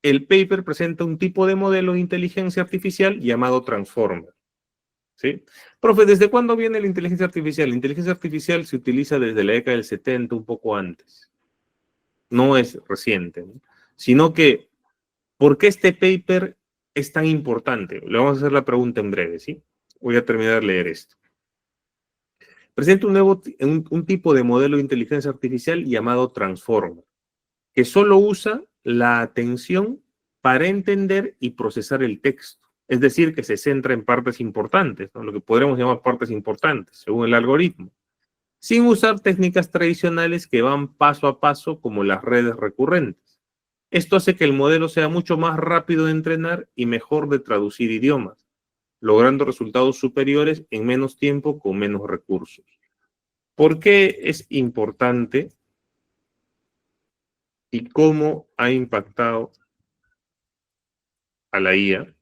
el paper presenta un tipo de modelo de inteligencia artificial llamado Transformer, ¿sí? Profe, ¿desde cuándo viene la inteligencia artificial? La inteligencia artificial se utiliza desde la década del 70, un poco antes. No es reciente, ¿no? Sino que, ¿por qué este paper es tan importante? Le vamos a hacer la pregunta en breve, ¿sí? Voy a terminar de leer esto. Presenta un tipo de modelo de inteligencia artificial llamado Transformer, que solo usa la atención para entender y procesar el texto. Es decir, que se centra en partes importantes, ¿no? Lo que podríamos llamar partes importantes, según el algoritmo, sin usar técnicas tradicionales que van paso a paso como las redes recurrentes. Esto hace que el modelo sea mucho más rápido de entrenar y mejor de traducir idiomas, logrando resultados superiores en menos tiempo con menos recursos. ¿Por qué es importante y cómo ha impactado a la IA,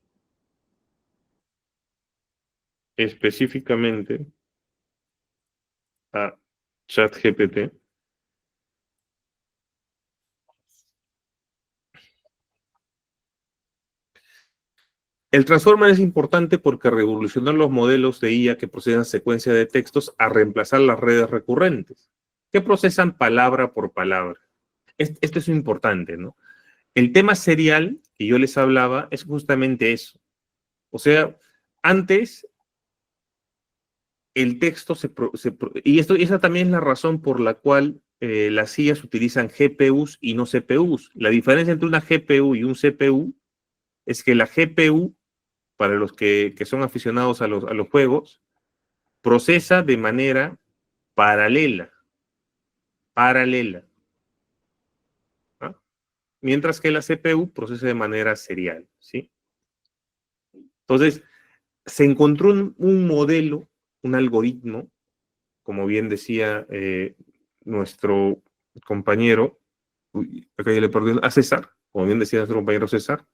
específicamente a ChatGPT? El Transformer es importante porque revolucionó los modelos de IA que procesan secuencia de textos a reemplazar las redes recurrentes, que procesan palabra por palabra. Esto es importante, ¿no? El tema serial que yo les hablaba es justamente eso. O sea, antes el texto y esa también es la razón por la cual las IAs utilizan GPUs y no CPUs. La diferencia entre una GPU y un CPU es que la GPU, para los que son aficionados a los juegos, procesa de manera paralela, ¿no? Mientras que la CPU procesa de manera serial, ¿sí? Entonces, se encontró un modelo, un algoritmo, como bien decía nuestro compañero, acá ya le perdí, a César, como bien decía nuestro compañero César,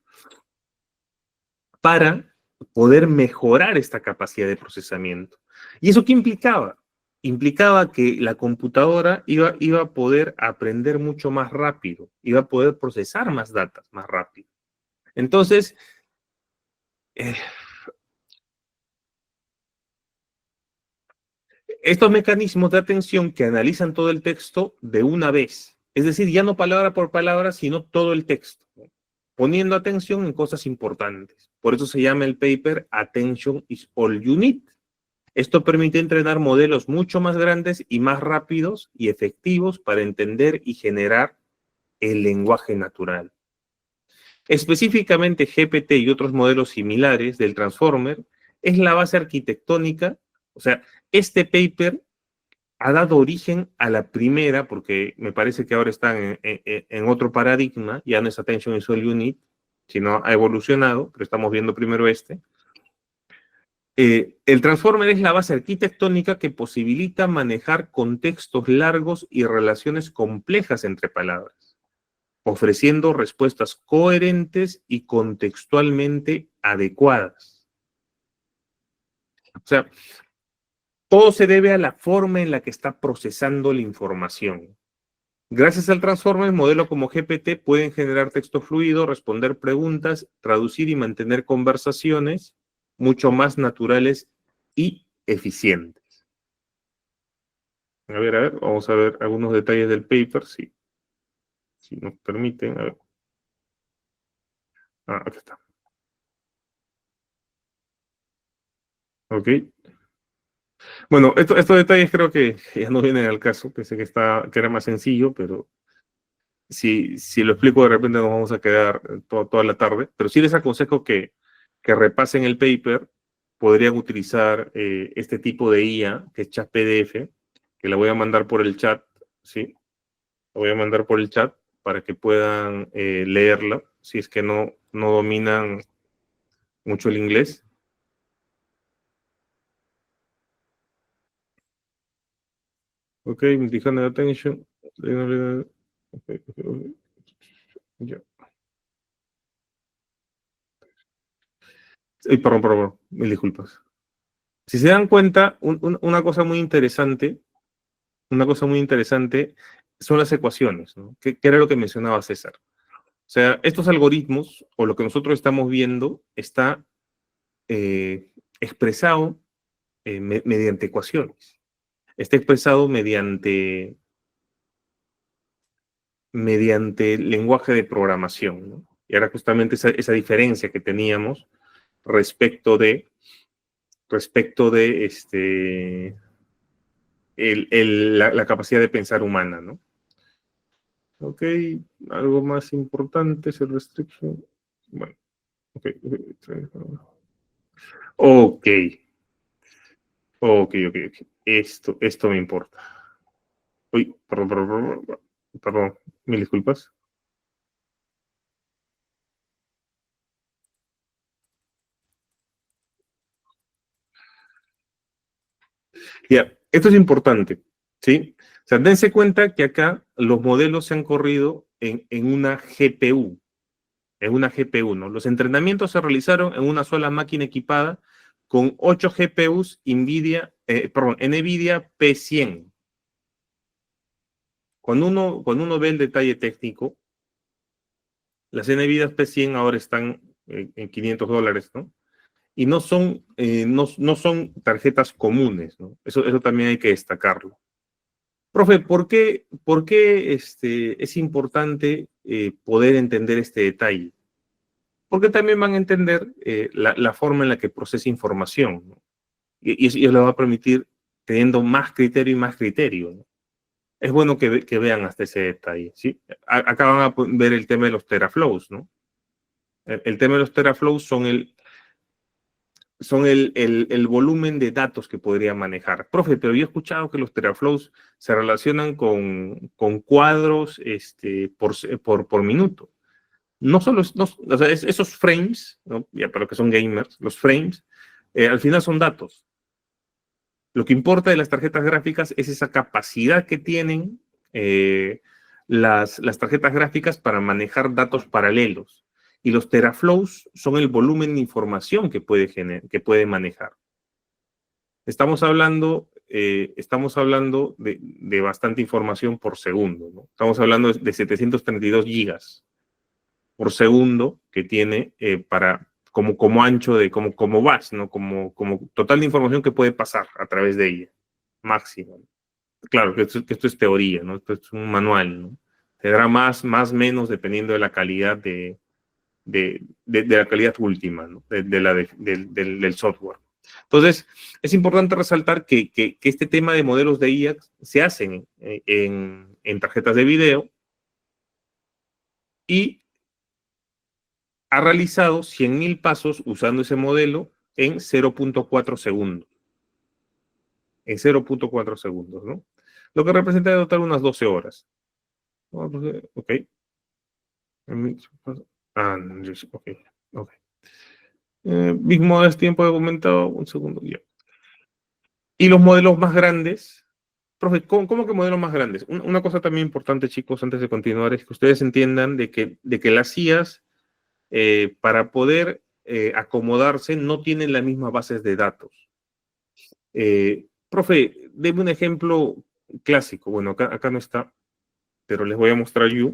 para poder mejorar esta capacidad de procesamiento. ¿Y eso qué implicaba? Implicaba que la computadora iba a poder aprender mucho más rápido, iba a poder procesar más datos más rápido. Entonces, estos mecanismos de atención que analizan todo el texto de una vez, es decir, ya no palabra por palabra, sino todo el texto, ¿no? Poniendo atención en cosas importantes. Por eso se llama el paper Attention is all you need. Esto permite entrenar modelos mucho más grandes y más rápidos y efectivos para entender y generar el lenguaje natural. Específicamente GPT y otros modelos similares del Transformer es la base arquitectónica, o sea, este paper ha dado origen a la primera, porque me parece que ahora están en otro paradigma, ya no es Attention is all you need, sino ha evolucionado, pero estamos viendo primero este. El Transformer es la base arquitectónica que posibilita manejar contextos largos y relaciones complejas entre palabras, ofreciendo respuestas coherentes y contextualmente adecuadas. O sea, todo se debe a la forma en la que está procesando la información. Gracias al Transformer, modelos como GPT pueden generar texto fluido, responder preguntas, traducir y mantener conversaciones mucho más naturales y eficientes. A ver, vamos a ver algunos detalles del paper, si nos permiten. A ver. Aquí está. Ok. Bueno, estos detalles creo que ya no vienen al caso. Pensé que era más sencillo, pero si lo explico de repente nos vamos a quedar toda la tarde. Pero sí les aconsejo que repasen el paper. Podrían utilizar este tipo de IA, que es chat PDF, que la voy a mandar por el chat, ¿sí? La voy a mandar por el chat para que puedan leerla, si es que no dominan mucho el inglés. Ok, multi-handed attention. Okay. Ya. Perdón, mil disculpas. Si se dan cuenta, una cosa muy interesante son las ecuaciones, ¿no? Que era lo que mencionaba César. O sea, estos algoritmos, o lo que nosotros estamos viendo, está expresado mediante ecuaciones. Está expresado mediante lenguaje de programación, ¿no? Y era justamente esa diferencia que teníamos respecto de la capacidad de pensar humana, ¿no? Ok, algo más importante es el restriction. Bueno, ok. Ok, ok. Esto me importa. Uy, perdón, mil disculpas. Ya, esto es importante, ¿sí? O sea, dense cuenta que acá los modelos se han corrido en una GPU, ¿no? Los entrenamientos se realizaron en una sola máquina equipada con 8 GPUs NVIDIA P100. Cuando uno ve el detalle técnico, las NVIDIA P100 ahora están en $500, ¿no? Y no son tarjetas comunes, ¿no? Eso también hay que destacarlo. Profe, ¿por qué es importante poder entender este detalle? Porque también van a entender la forma en la que procesa información, ¿no? Y eso les va a permitir teniendo más criterio y más criterio, ¿no? Es bueno que vean hasta ese detalle, ¿sí? Acá van a ver el tema de los teraflows, ¿no? El tema de los teraflows son el volumen de datos que podría manejar. Profe, pero yo he escuchado que los teraflows se relacionan con cuadros por minuto. No solo, o sea, esos frames, ¿no? Ya para los que son gamers, los frames, al final son datos. Lo que importa de las tarjetas gráficas es esa capacidad que tienen las tarjetas gráficas para manejar datos paralelos. Y los teraflows son el volumen de información que puede manejar. Estamos hablando de bastante información por segundo, ¿no? Estamos hablando de 732 gigas por segundo que tiene como ancho como base, ¿no? Como total de información que puede pasar a través de ella, máximo. Claro que esto es teoría, ¿no? Esto es un manual, ¿no? Tendrá más, menos, dependiendo de la calidad de la calidad última, ¿no? Del software. Entonces, es importante resaltar que este tema de modelos de IA se hacen en tarjetas de video y ha realizado 100.000 pasos usando ese modelo en 0.4 segundos. En 0.4 segundos, ¿no? Lo que representa en total unas 12 horas. Ok. Ok. Mismo es tiempo de aumentado, un segundo ya. Y los modelos más grandes, profe, ¿cómo que modelos más grandes? Una cosa también importante, chicos, antes de continuar, es que ustedes entiendan de que las IAs, para poder acomodarse, no tienen las mismas bases de datos. Profe, deme un ejemplo clásico. Bueno, acá no está, pero les voy a mostrar yo.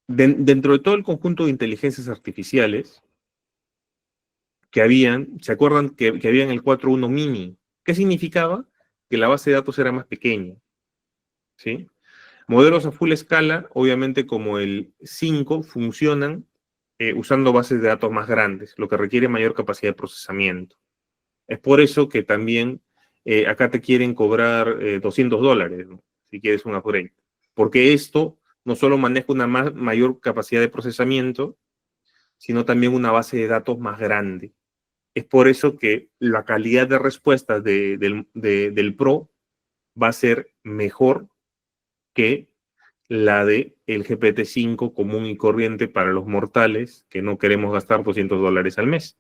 Dentro de todo el conjunto de inteligencias artificiales que habían, ¿se acuerdan que habían el 4.1 mini? ¿Qué significaba? Que la base de datos era más pequeña, ¿sí? Modelos a full escala, obviamente como el 5, funcionan usando bases de datos más grandes, lo que requiere mayor capacidad de procesamiento. Es por eso que también acá te quieren cobrar $200, ¿no? Si quieres un upgrade. Porque esto no solo maneja una mayor capacidad de procesamiento, sino también una base de datos más grande. Es por eso que la calidad de respuestas del Pro va a ser mejor que la de el GPT-5 común y corriente para los mortales que no queremos gastar $200 al mes.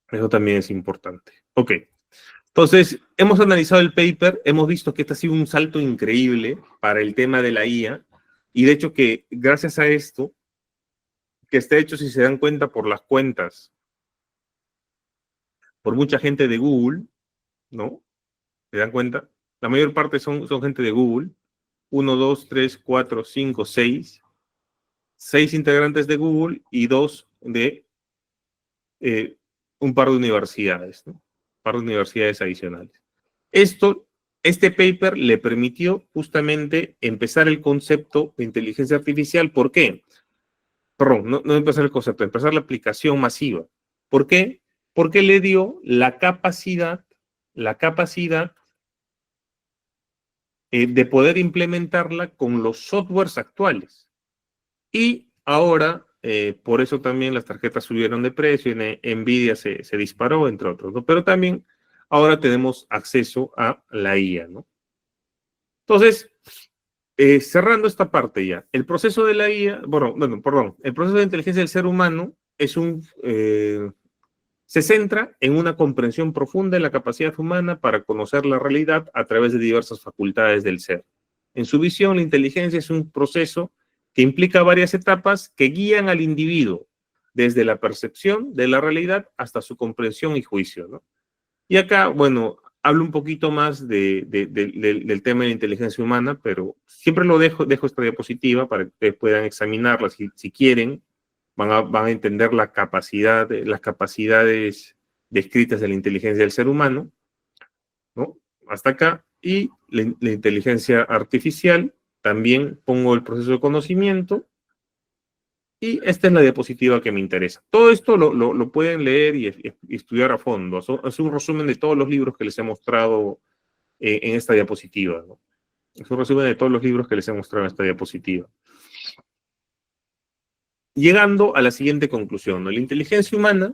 Eso también es importante. Ok. Entonces, hemos analizado el paper, hemos visto que este ha sido un salto increíble para el tema de la IA, y de hecho que gracias a esto que está hecho, si se dan cuenta, por las cuentas, por mucha gente de Google, ¿no? ¿Se dan cuenta? La mayor parte son gente de Google. 1, 2, 3, 4, 5, 6. 6 integrantes de Google y 2 de un par de universidades, ¿no? Un par de universidades adicionales. Este paper le permitió justamente empezar el concepto de inteligencia artificial. ¿Por qué? Perdón, no empezar el concepto, empezar la aplicación masiva. ¿Por qué? Porque le dio la capacidad de poder implementarla con los softwares actuales. Y ahora, por eso también las tarjetas subieron de precio, Nvidia se disparó, entre otros, ¿no? Pero también ahora tenemos acceso a la IA, ¿no? Entonces, cerrando esta parte ya, el proceso de la IA, el proceso de inteligencia del ser humano se centra en una comprensión profunda de la capacidad humana para conocer la realidad a través de diversas facultades del ser. En su visión, la inteligencia es un proceso que implica varias etapas que guían al individuo desde la percepción de la realidad hasta su comprensión y juicio, ¿no? Y acá, bueno, hablo un poquito más del tema de la inteligencia humana, pero siempre dejo esta diapositiva para que ustedes puedan examinarla si quieren. Van a entender las capacidades descritas de la inteligencia del ser humano, ¿no? Hasta acá. Y la inteligencia artificial, también pongo el proceso de conocimiento. Y esta es la diapositiva que me interesa. Todo esto lo pueden leer y estudiar a fondo. Es un resumen de todos los libros que les he mostrado en esta diapositiva, ¿no? Es un resumen de todos los libros que les he mostrado en esta diapositiva. Llegando a la siguiente conclusión, ¿no? La inteligencia humana,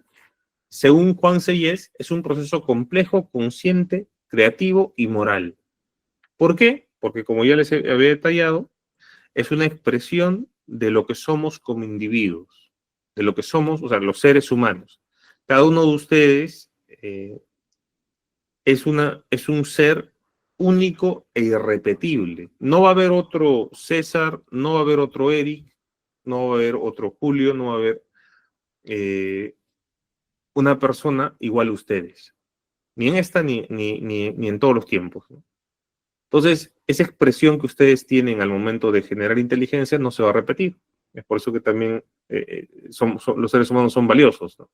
según Juan Seyes, es un proceso complejo, consciente, creativo y moral. ¿Por qué? Porque, como ya les había detallado, es una expresión de lo que somos como individuos, de lo que somos, o sea, los seres humanos. Cada uno de ustedes es un ser único e irrepetible. No va a haber otro César, no va a haber otro Eric, no va a haber otro Julio, no va a haber una persona igual a ustedes. Ni en esta ni en todos los tiempos, ¿no? Entonces, esa expresión que ustedes tienen al momento de generar inteligencia no se va a repetir. Es por eso que también los seres humanos son valiosos, ¿no?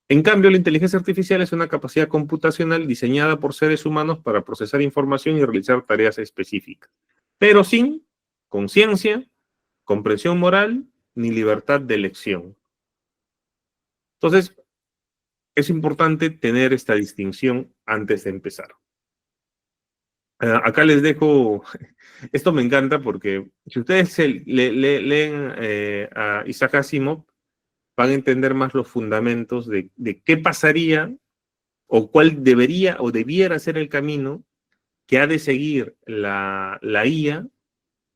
En cambio, la inteligencia artificial es una capacidad computacional diseñada por seres humanos para procesar información y realizar tareas específicas, pero sin conciencia, comprensión moral ni libertad de elección. Entonces, es importante tener esta distinción antes de empezar. Acá les dejo, esto me encanta porque si ustedes leen a Isaac Asimov, van a entender más los fundamentos de qué pasaría o cuál debería o debiera ser el camino que ha de seguir la IA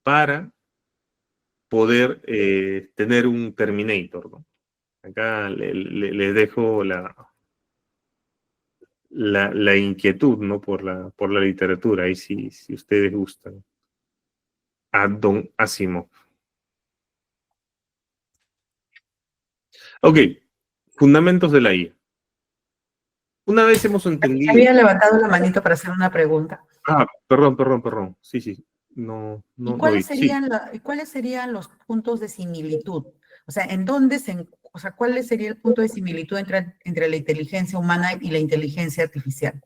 para poder tener un Terminator, ¿no? Acá les dejo la inquietud, ¿no? Por la literatura, ahí si ustedes gustan. A Don Asimov. Ok, fundamentos de la IA. Una vez hemos entendido... Había levantado la manito para hacer una pregunta. Ah, perdón. Sí. No, ¿Cuáles serían los puntos de similitud? O sea, ¿cuál sería el punto de similitud entre la inteligencia humana y la inteligencia artificial?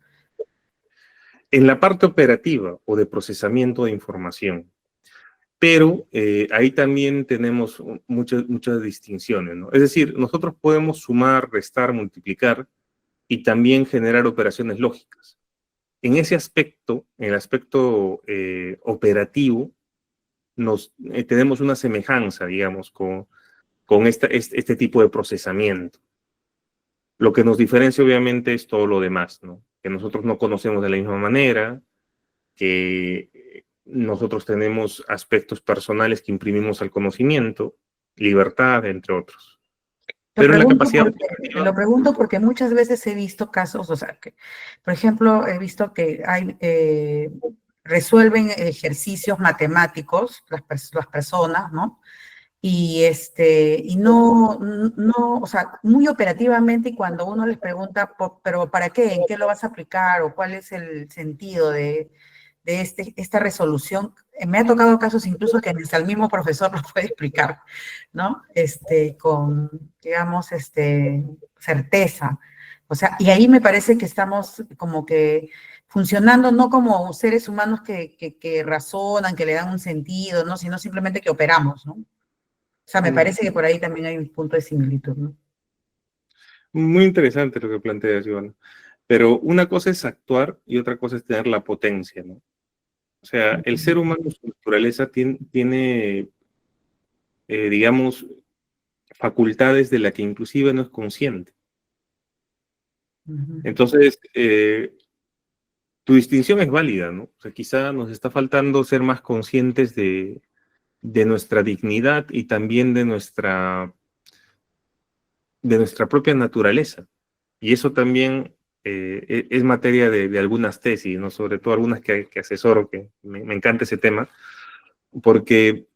En la parte operativa o de procesamiento de información. Pero ahí también tenemos muchas distinciones, ¿no? Es decir, nosotros podemos sumar, restar, multiplicar y también generar operaciones lógicas. En ese aspecto, en el aspecto operativo, tenemos una semejanza, digamos, con este tipo de procesamiento. Lo que nos diferencia, obviamente, es todo lo demás, ¿no? Que nosotros no conocemos de la misma manera, que nosotros tenemos aspectos personales que imprimimos al conocimiento, libertad, entre otros. Pero en la capacidad... Lo pregunto porque muchas veces he visto casos, o sea, que, por ejemplo, he visto que resuelven ejercicios matemáticos las personas, ¿no? y no, o sea, muy operativamente, y cuando uno les pregunta, pero ¿para qué? ¿En qué lo vas a aplicar? ¿O cuál es el sentido de esta resolución? Me ha tocado casos incluso que hasta el mismo profesor lo puede explicar, ¿no? Con, digamos, certeza. O sea, y ahí me parece que estamos como que funcionando no como seres humanos que razonan, que le dan un sentido, ¿no? Sino simplemente que operamos, ¿no? O sea, me parece que por ahí también hay un punto de similitud, ¿no? Muy interesante lo que planteas, Iván. Pero una cosa es actuar y otra cosa es tener la potencia, ¿no? O sea, el ser humano, su naturaleza tiene digamos, facultades de la que inclusive no es consciente. Entonces, tu distinción es válida, ¿no? O sea, quizá nos está faltando ser más conscientes de nuestra dignidad y también de nuestra propia naturaleza. Y eso también es materia de algunas tesis, ¿no? Sobre todo algunas que asesoro, que me encanta ese tema, porque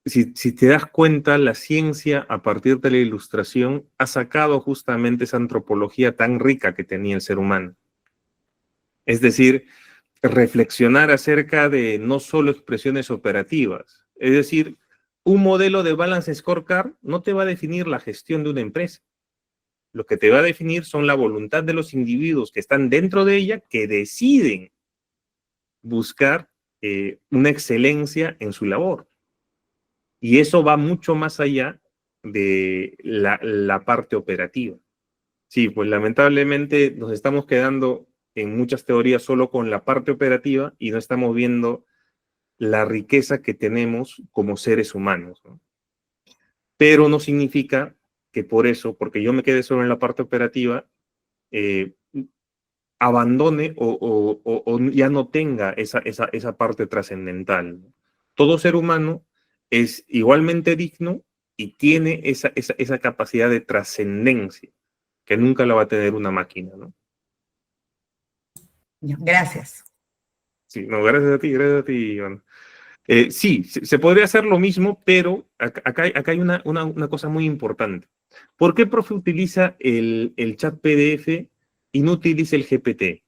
si te das cuenta, la ciencia, a partir de la ilustración, ha sacado justamente esa antropología tan rica que tenía el ser humano. Es decir, reflexionar acerca de no solo expresiones operativas. Es decir, un modelo de balance scorecard no te va a definir la gestión de una empresa. Lo que te va a definir son la voluntad de los individuos que están dentro de ella, que deciden buscar una excelencia en su labor. Y eso va mucho más allá de la parte operativa. Sí, pues lamentablemente nos estamos quedando en muchas teorías solo con la parte operativa y no estamos viendo la riqueza que tenemos como seres humanos, ¿no? Pero no significa que por eso, porque yo me quede solo en la parte operativa, abandone o ya no tenga esa parte trascendental. Todo ser humano es igualmente digno y tiene esa capacidad de trascendencia que nunca la va a tener una máquina, ¿no? Gracias. Sí, no, gracias a ti, Iván. Sí, se podría hacer lo mismo, pero acá hay una cosa muy importante. ¿Por qué profe utiliza el chat PDF y no utiliza el GPT?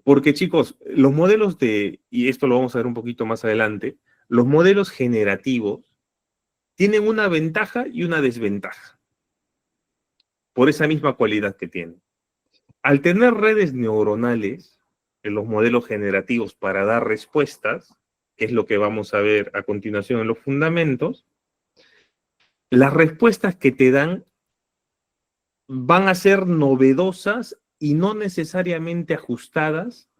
Porque, chicos, los modelos y esto lo vamos a ver un poquito más adelante, los modelos generativos tienen una ventaja y una desventaja por esa misma cualidad que tienen. Al tener redes neuronales en los modelos generativos para dar respuestas, que es lo que vamos a ver a continuación en los fundamentos, las respuestas que te dan van a ser novedosas y no necesariamente ajustadas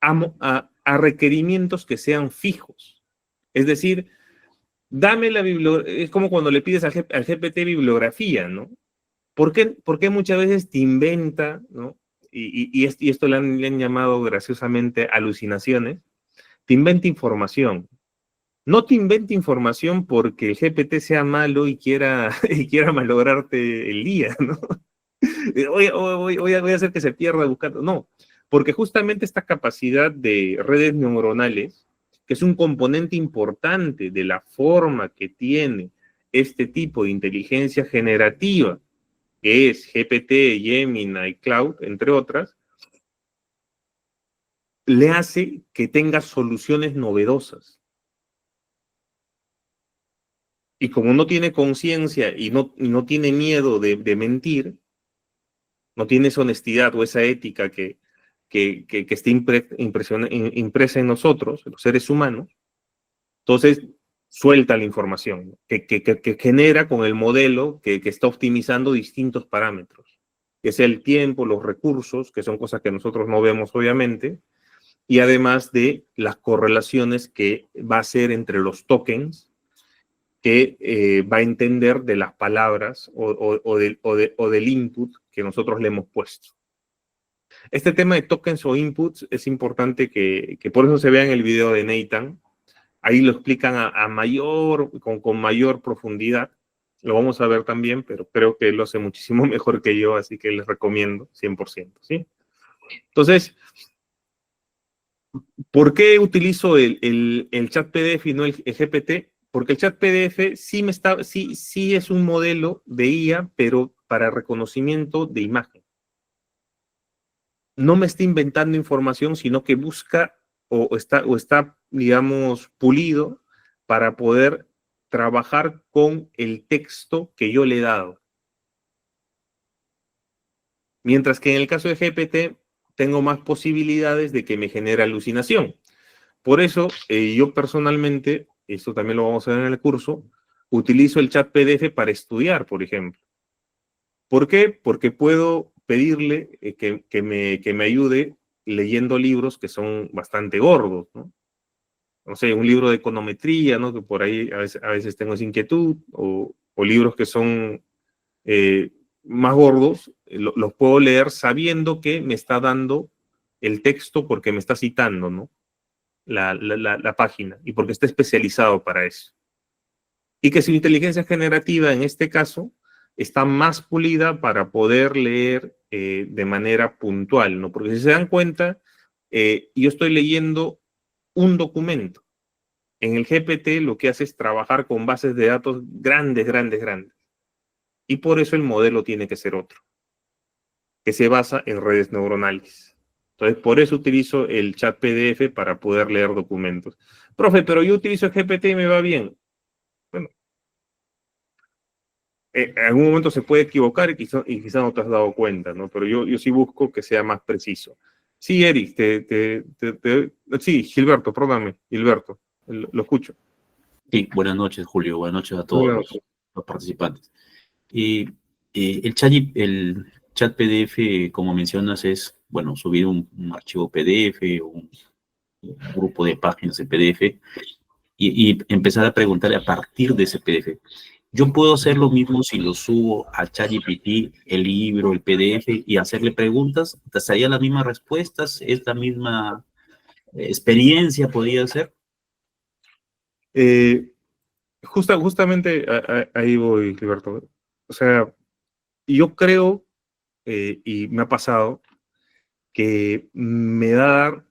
a requerimientos que sean fijos. Es decir, dame la bibliografía, es como cuando le pides al GPT bibliografía, ¿no? ¿Por qué muchas veces te inventa, ¿no? Y esto le han llamado graciosamente alucinaciones, te inventa información. No te inventa información porque el GPT sea malo y quiera malograrte el día, ¿no? Voy a hacer que se pierda buscando. No, porque justamente esta capacidad de redes neuronales, que es un componente importante de la forma que tiene este tipo de inteligencia generativa, que es GPT, Gemini, Cloud, entre otras, le hace que tenga soluciones novedosas. Y como no tiene conciencia y no tiene miedo de mentir, no tiene esa honestidad o esa ética que esté impresa en nosotros, los seres humanos, entonces suelta la información que genera con el modelo que está optimizando distintos parámetros, que sea el tiempo, los recursos, que son cosas que nosotros no vemos obviamente, y además de las correlaciones que va a hacer entre los tokens que va a entender de las palabras o del input que nosotros le hemos puesto. Este tema de tokens o inputs es importante que por eso se vea en el video de Nathan. Ahí lo explican con mayor profundidad. Lo vamos a ver también, pero creo que lo hace muchísimo mejor que yo, así que les recomiendo 100%, ¿sí? Entonces, ¿Por qué utilizo el chat PDF y no el GPT? Porque el chat PDF sí es un modelo de IA, pero para reconocimiento de imagen. No me está inventando información, sino que busca o está, digamos, pulido para poder trabajar con el texto que yo le he dado. Mientras que en el caso de GPT tengo más posibilidades de que me genere alucinación. Por eso, yo personalmente, esto también lo vamos a ver en el curso, utilizo el chat PDF para estudiar, por ejemplo. ¿Por qué? Porque puedo pedirle que me ayude leyendo libros que son bastante gordos, ¿no? No sé, un libro de econometría, ¿no? Que por ahí a veces tengo esa inquietud, o libros que son más gordos, los puedo leer sabiendo que me está dando el texto porque me está citando, ¿no? La página, y porque está especializado para eso. Y que su inteligencia generativa, en este caso, está más pulida para poder leer de manera puntual, ¿no? Porque si se dan cuenta, yo estoy leyendo un documento. En el GPT lo que hace es trabajar con bases de datos grandes, grandes, grandes. Y por eso el modelo tiene que ser otro, que se basa en redes neuronales. Entonces, por eso utilizo el chat PDF para poder leer documentos. Profe, pero yo utilizo el GPT y me va bien. Bueno, en algún momento se puede equivocar y quizá no te has dado cuenta, ¿no? Pero yo sí busco que sea más preciso. Sí, Eric, sí, Gilberto, perdóname, Gilberto, lo escucho. Sí, buenas noches, Julio. Buenas noches a todos Buenas los participantes. El chat PDF, como mencionas, es, bueno, subir un archivo PDF, un grupo de páginas de PDF y empezar a preguntarle a partir de ese PDF. Yo puedo hacer lo mismo si lo subo a ChatGPT, el libro, el PDF, y hacerle preguntas. ¿Te daría las mismas respuestas? ¿Es la misma experiencia, podría ser? Justamente ahí voy, Gilberto. O sea, yo creo, y me ha pasado, que me da,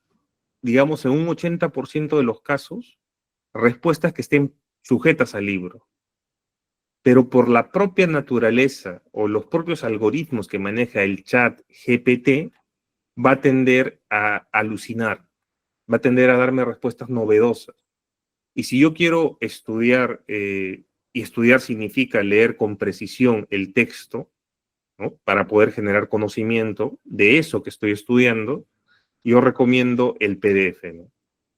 digamos, en un 80% de los casos, respuestas que estén sujetas al libro. Pero por la propia naturaleza o los propios algoritmos que maneja el chat GPT, va a tender a alucinar, va a tender a darme respuestas novedosas. Y si yo quiero estudiar, y estudiar significa leer con precisión el texto, ¿no? Para poder generar conocimiento de eso que estoy estudiando, yo recomiendo el PDF, ¿no?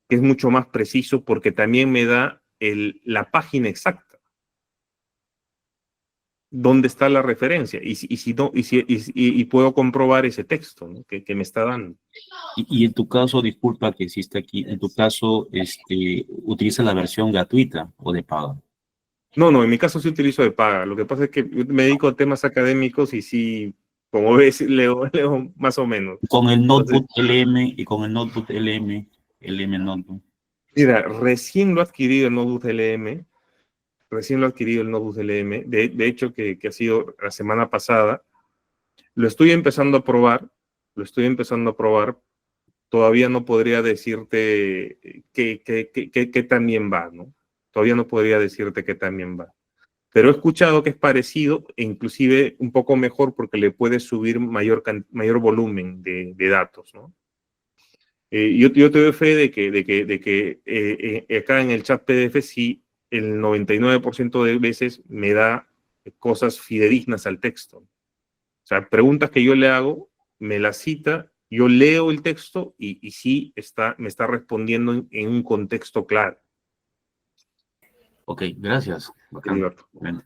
Que es mucho más preciso porque también me da la página exacta dónde está la referencia y puedo comprobar ese texto, ¿no? que me está dando. Y en tu caso, disculpa que hiciste aquí, en tu caso, ¿utiliza la versión gratuita o de paga? No, en mi caso sí utilizo de paga. Lo que pasa es que yo me dedico a temas académicos y sí, como ves, leo más o menos. Con el Notebook Entonces, LM y con el Notebook LM Notebook. mira, recién lo ha adquirido el Notebook LM, recién lo ha adquirido el Notebook LM, de hecho que ha sido la semana pasada. Lo estoy empezando a probar, todavía no podría decirte qué tan bien va, ¿no? Todavía no podría decirte qué tan bien va. Pero he escuchado que es parecido e inclusive un poco mejor porque le puedes subir mayor volumen de datos, ¿no? Yo te doy fe de que acá en el chat PDF sí el 99% de veces me da cosas fidedignas al texto. O sea, preguntas que yo le hago, me las cita, yo leo el texto y sí me está respondiendo en un contexto claro. Ok, gracias. Bueno.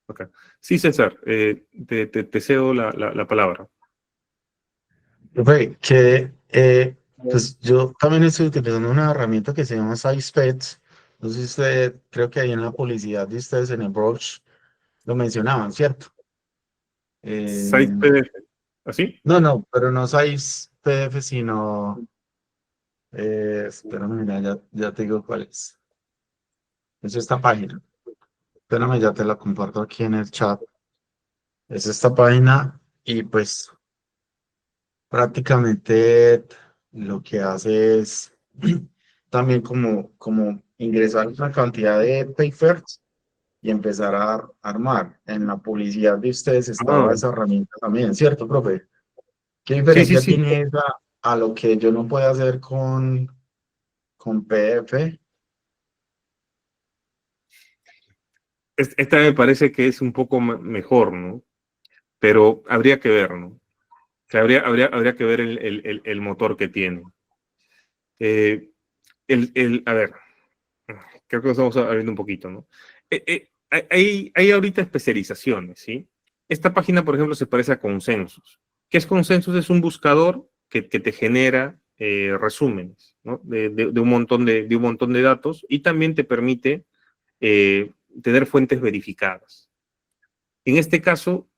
Okay. Sí, César, te cedo la palabra. Profe, pues yo también estoy utilizando una herramienta que se llama SciSpeds. No sé si usted, creo que ahí en la publicidad de ustedes en el brochure lo mencionaban, ¿cierto? Site Eh, PDF, ¿así? no, pero no SciPDF, sino, espérame, mira, ya te digo cuál es. Es esta página. Espérame, ya te la comparto aquí en el chat. Es esta página y pues prácticamente lo que hace es también como ingresar una cantidad de papers y empezar a armar. En la publicidad de ustedes estaba Ah, esa herramienta también, ¿cierto, profe? ¿Qué sí, sí, diferencia sí. tiene esa a lo que yo no puedo hacer con PDF? Esta me parece que es un poco mejor, ¿no? Pero habría que ver, ¿no? O sea, habría que ver el motor que tiene. A ver, creo que estamos abriendo un poquito, ¿no? Hay ahorita especializaciones, ¿sí? Esta página, por ejemplo, se parece a Consensus. ¿Qué es Consensus? Es un buscador que te genera resúmenes, ¿no? De un montón de datos y también te permite tener fuentes verificadas. En este caso,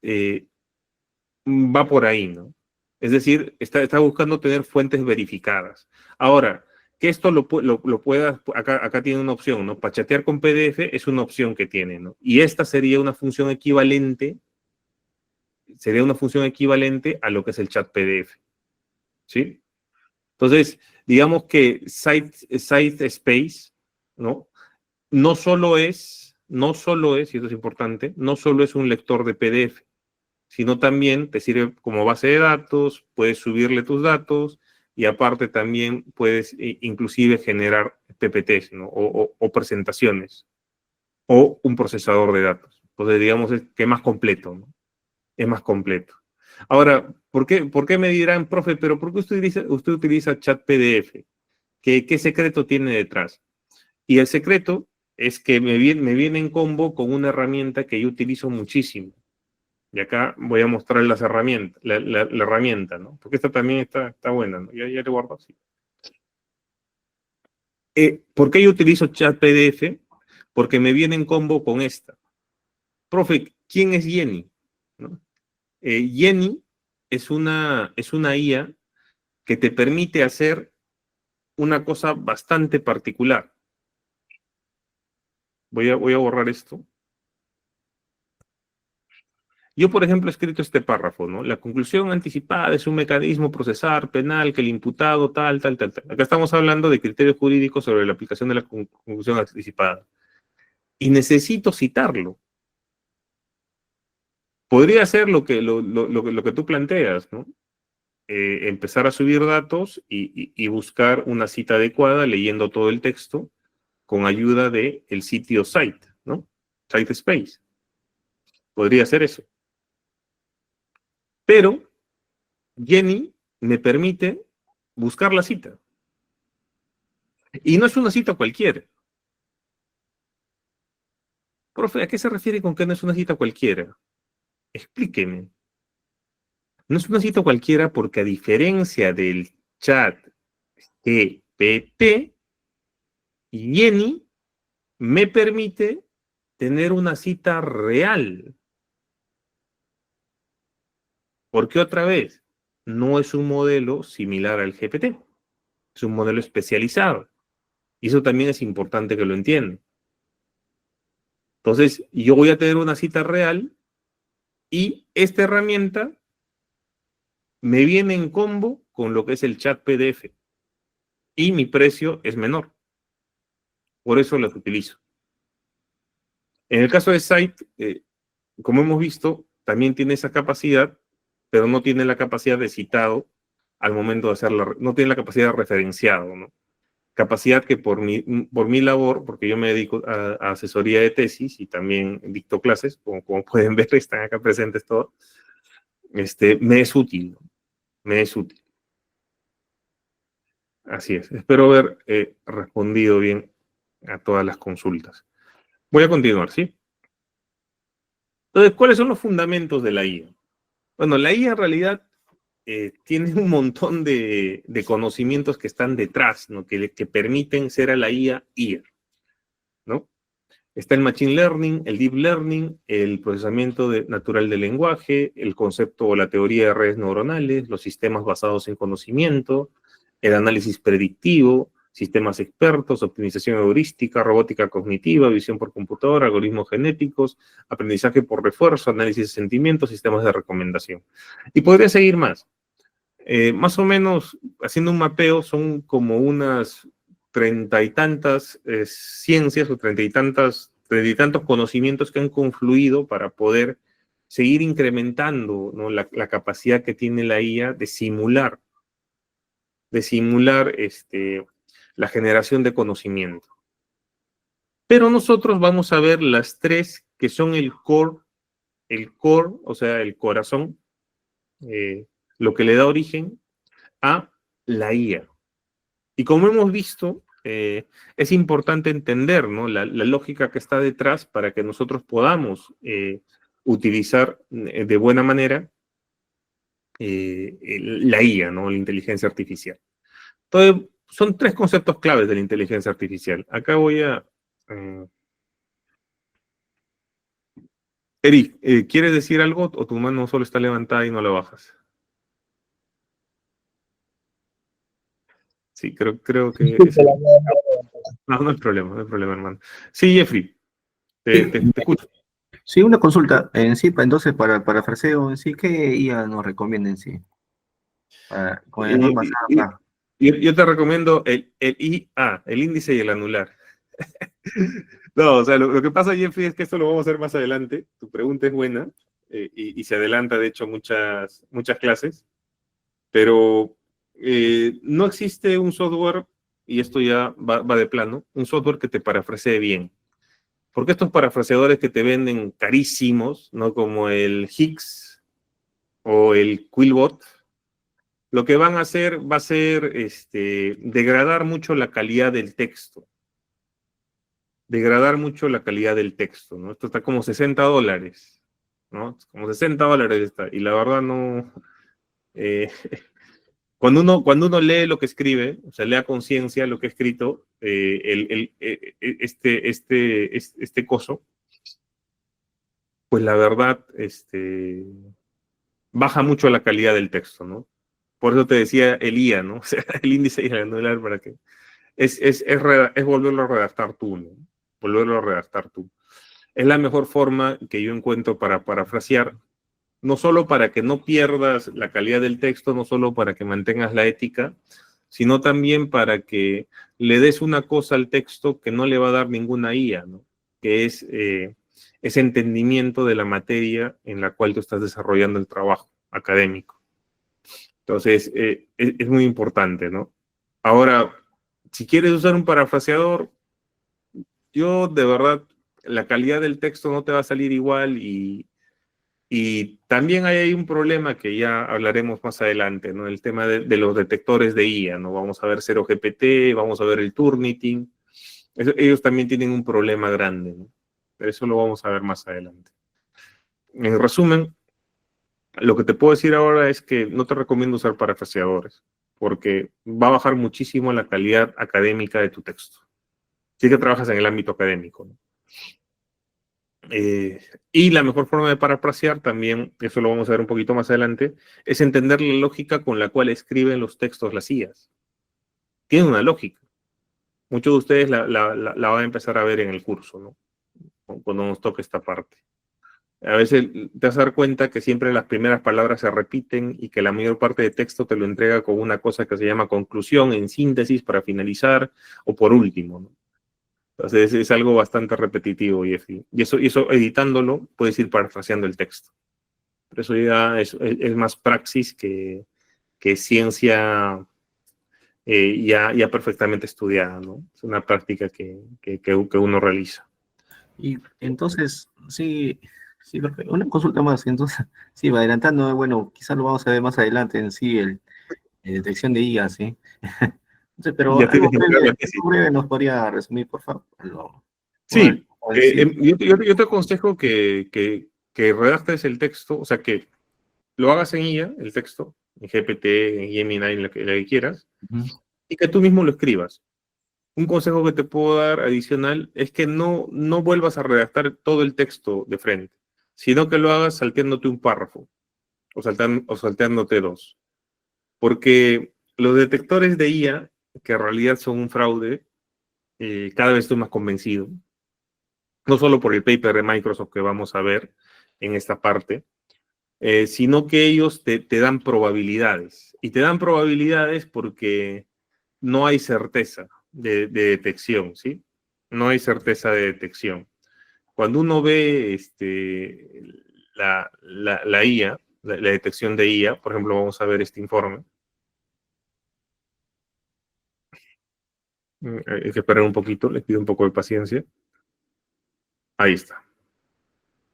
va por ahí, ¿no? Es decir, está buscando tener fuentes verificadas. Ahora, que esto lo puedas, acá tiene una opción, ¿no? Para chatear con PDF es una opción que tiene, ¿no? Y esta sería una función equivalente a lo que es el chat PDF, ¿sí? Entonces, digamos que Site Space, ¿no? No solo es, y esto es importante, no solo es un lector de PDF, sino también te sirve como base de datos, puedes subirle tus datos y aparte también puedes inclusive generar PPTs, ¿no? O presentaciones o un procesador de datos. Entonces, digamos que es más completo, ¿no? Es más completo. Ahora, ¿por qué me dirán, profe, pero por qué usted utiliza chat PDF? ¿Qué secreto tiene detrás? Y el secreto es que me viene en combo con una herramienta que yo utilizo muchísimo. Y acá voy a mostrar las herramientas, la herramienta, ¿no? Porque esta también está buena, ¿no? Ya le guardo así. ¿Por qué yo utilizo chat PDF? Porque me viene en combo con esta. Profe, ¿quién es Jenny? ¿No? Jenny es una IA que te permite hacer una cosa bastante particular. Voy a borrar esto. Yo, por ejemplo, he escrito este párrafo, ¿no? La conclusión anticipada es un mecanismo procesal penal que el imputado tal. Acá estamos hablando de criterios jurídicos sobre la aplicación de la conclusión anticipada. Y necesito citarlo. Podría ser lo que tú planteas, ¿no? Empezar a subir datos y buscar una cita adecuada leyendo todo el texto con ayuda del sitio Site, ¿no? Site Space. Podría ser eso. Pero Jenny me permite buscar la cita. Y no es una cita cualquiera. Profe, ¿a qué se refiere con que no es una cita cualquiera? Explíqueme. No es una cita cualquiera porque a diferencia del chat GPT, Jenny me permite tener una cita real. Porque otra vez, no es un modelo similar al GPT. Es un modelo especializado. Y eso también es importante que lo entiendan. Entonces, yo voy a tener una cita real y esta herramienta me viene en combo con lo que es el chat PDF. Y mi precio es menor. Por eso lo utilizo. En el caso de Site, como hemos visto, también tiene esa capacidad, pero no tiene la capacidad de citado al momento de hacerla, no tiene la capacidad de referenciado, ¿no? Capacidad que por mi labor, porque yo me dedico a asesoría de tesis y también dicto clases, como pueden ver, están acá presentes todos, me es útil, ¿no? Me es útil. Así es. Espero haber respondido bien a todas las consultas. Voy a continuar, ¿sí? Entonces, ¿cuáles son los fundamentos de la IA? Bueno, la IA en realidad tiene un montón de conocimientos que están detrás, ¿no? Que permiten ser a la IA, ¿no? Está el Machine Learning, el Deep Learning, el procesamiento natural del lenguaje, el concepto o la teoría de redes neuronales, los sistemas basados en conocimiento, el análisis predictivo, sistemas expertos, optimización heurística, robótica cognitiva, visión por computadora, algoritmos genéticos, aprendizaje por refuerzo, análisis de sentimientos, sistemas de recomendación. Y podría seguir más. Más o menos, haciendo un mapeo, son como unas 30 y tantas ciencias o 30 y tantos conocimientos que han confluido para poder seguir incrementando, ¿no?, la capacidad que tiene la IA de simular la generación de conocimiento. Pero nosotros vamos a ver las tres que son el core, o sea, el corazón, lo que le da origen a la IA. Y como hemos visto, es importante entender, ¿no?, la lógica que está detrás para que nosotros podamos utilizar de buena manera la IA, ¿no?, la inteligencia artificial. Entonces, son tres conceptos claves de la inteligencia artificial. Acá voy a... Eric, ¿quieres decir algo o tu mano solo está levantada y no la bajas? Sí, creo que... No hay problema, hermano. Sí, Jeffrey, te escucho. Sí, una consulta. En sí, entonces, para parafraseo, en sí, ¿qué IA nos recomienda en sí? Con el error basado acá. Yo te recomiendo el IA, el índice y el anular. No, o sea, lo que pasa, Jeffrey, es que esto lo vamos a hacer más adelante. Tu pregunta es buena y se adelanta, de hecho, muchas clases, pero no existe un software, y esto ya va de plano, un software que te parafrasee bien. Porque estos parafraseadores que te venden carísimos, ¿no?, como el Higgs o el Quillbot, lo que van a hacer va a ser degradar mucho la calidad del texto. Degradar mucho la calidad del texto, ¿no? Esto está como $60, ¿no? Como $60 está. Y la verdad no... cuando uno lee lo que escribe, o sea, lea conciencia lo que ha escrito, este coso, pues la verdad, baja mucho la calidad del texto, ¿no? Por eso te decía el IA, ¿no? O sea, el índice y el anular para que... Es volverlo a redactar tú, ¿no? Volverlo a redactar tú. Es la mejor forma que yo encuentro para parafrasear, no solo para que no pierdas la calidad del texto, no solo para que mantengas la ética, sino también para que le des una cosa al texto que no le va a dar ninguna IA, ¿no? Que es ese entendimiento de la materia en la cual tú estás desarrollando el trabajo académico. Entonces, es muy importante, ¿no? Ahora, si quieres usar un parafraseador, yo de verdad, la calidad del texto no te va a salir igual y también hay un problema que ya hablaremos más adelante, ¿no? El tema de los detectores de IA, ¿no? Vamos a ver 0GPT, vamos a ver el Turnitin. Ellos también tienen un problema grande, ¿no? Pero eso lo vamos a ver más adelante. En resumen, lo que te puedo decir ahora es que no te recomiendo usar parafraseadores, porque va a bajar muchísimo la calidad académica de tu texto. Si es que trabajas en el ámbito académico, ¿no? Y la mejor forma de parafrasear también, eso lo vamos a ver un poquito más adelante, es entender la lógica con la cual escriben los textos las IAs. Tiene una lógica. Muchos de ustedes la van a empezar a ver en el curso, ¿no? Cuando nos toque esta parte. A veces te vas a dar cuenta que siempre las primeras palabras se repiten y que la mayor parte de texto te lo entrega con una cosa que se llama conclusión, en síntesis, para finalizar, o por último, ¿no? Entonces es algo bastante repetitivo, Jeffrey. Y eso editándolo puedes ir parafraseando el texto. Pero eso ya es más praxis que ciencia ya perfectamente estudiada, ¿no? Es una práctica que uno realiza. Y entonces, sí, perfecto. Una consulta más, entonces, sí, va adelantando, bueno, quizás lo vamos a ver más adelante en sí, detección de IA, ¿sí? Entonces, pero Ya algo breve nos podría resumir, por favor. Sí, yo te aconsejo que redactes el texto, o sea, que lo hagas en IA, el texto, en GPT, en Gemini, en la que quieras, y que tú mismo lo escribas. Un consejo que te puedo dar adicional es que no vuelvas a redactar todo el texto de frente, sino que lo hagas salteándote un párrafo o salteándote dos. Porque los detectores de IA, que en realidad son un fraude, cada vez estoy más convencido, no solo por el paper de Microsoft que vamos a ver en esta parte, sino que ellos te dan probabilidades. Y te dan probabilidades porque no hay certeza de detección, ¿sí? No hay certeza de detección. Cuando uno ve la IA, la detección de IA, por ejemplo, vamos a ver este informe. Hay que esperar un poquito, les pido un poco de paciencia. Ahí está.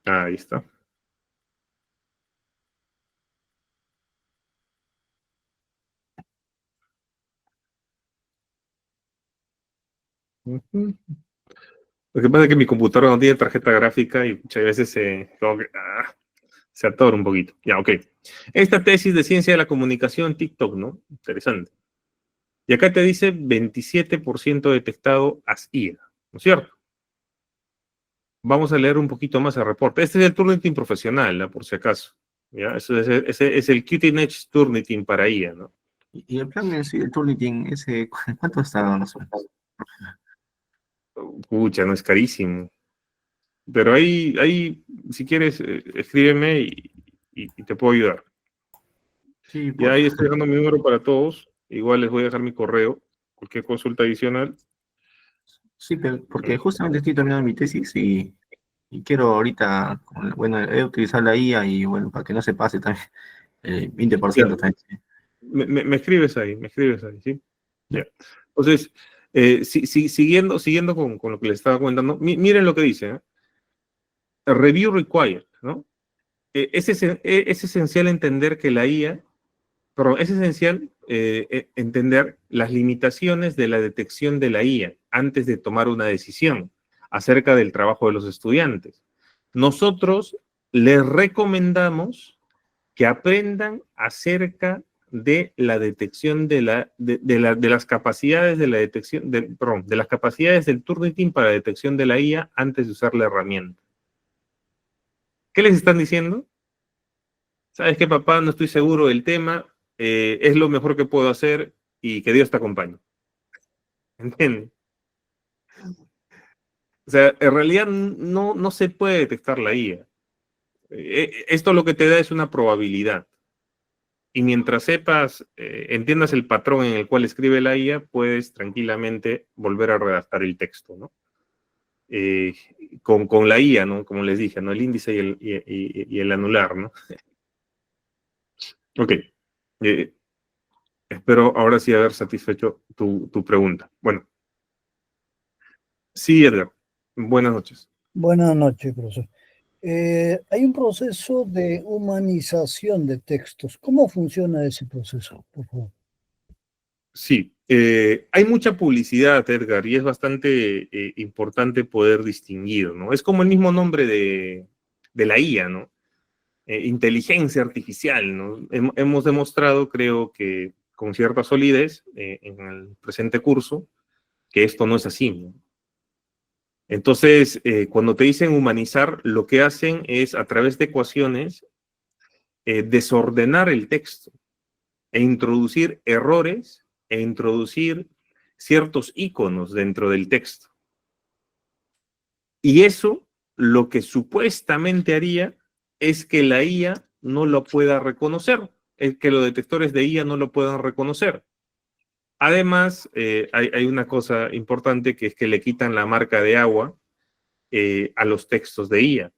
Ahí está. Ujú. Lo que pasa es que mi computadora no tiene tarjeta gráfica y muchas veces se atora un poquito. Ya, ok. Esta tesis de ciencia de la comunicación TikTok, ¿no? Interesante. Y acá te dice 27% detectado as IA, ¿no es cierto? Vamos a leer un poquito más el reporte. Este es el Turnitin profesional, ¿no? Por si acaso. ¿Ya? Ese es el Qt Edge Turnitin para IA, ¿no? Y el plan en sí, el Turnitin, ese, ¿cuánto está más o menos? Pucha, no es carísimo. Pero ahí si quieres, escríbeme y te puedo ayudar. Sí, Y ahí estoy dejando mi número para todos. Igual les voy a dejar mi correo. Cualquier consulta adicional. sí, porque justamente estoy terminando mi tesis y quiero ahorita, bueno, he utilizado la IA y bueno, para que no se pase también, 20% Ya, también. Sí. me escribes ahí, ¿sí? Ya. Ya. Entonces, siguiendo con lo que les estaba comentando, miren lo que dice, ¿eh? Review required, ¿no? Es esencial entender que la IA, perdón, es esencial entender las limitaciones de la detección de la IA antes de tomar una decisión acerca del trabajo de los estudiantes. Nosotros les recomendamos que aprendan acerca de la detección de las capacidades de la detección, perdón, de las capacidades del Turnitin para la detección de la IA antes de usar la herramienta. ¿Qué les están diciendo? ¿Sabes qué, papá? No estoy seguro del tema, es lo mejor que puedo hacer y que Dios te acompañe. ¿Entienden? O sea, en realidad no se puede detectar la IA. Esto lo que te da es una probabilidad. Y mientras sepas, entiendas el patrón en el cual escribe la IA, puedes tranquilamente volver a redactar el texto, ¿no? Eh, con la IA, ¿no? Como les dije, ¿no? El índice y el anular, ¿no? Ok. Eh, espero ahora sí haber satisfecho tu pregunta. Bueno, sí, Edgar. Buenas noches. Buenas noches, profesor. Hay un proceso de humanización de textos. ¿Cómo funciona ese proceso, por favor? Sí, hay mucha publicidad, Edgar, y es bastante importante poder distinguir, ¿no? Es como el mismo nombre de la IA, ¿no? Inteligencia artificial, ¿no? Hemos demostrado, creo que con cierta solidez, en el presente curso, que esto no es así, ¿no? Entonces, cuando te dicen humanizar, lo que hacen es, a través de ecuaciones, desordenar el texto e introducir errores e introducir ciertos iconos dentro del texto. Y eso lo que supuestamente haría es que la IA no lo pueda reconocer, es que los detectores de IA no lo puedan reconocer. Además, hay una cosa importante que es que le quitan la marca de agua a los textos de IA.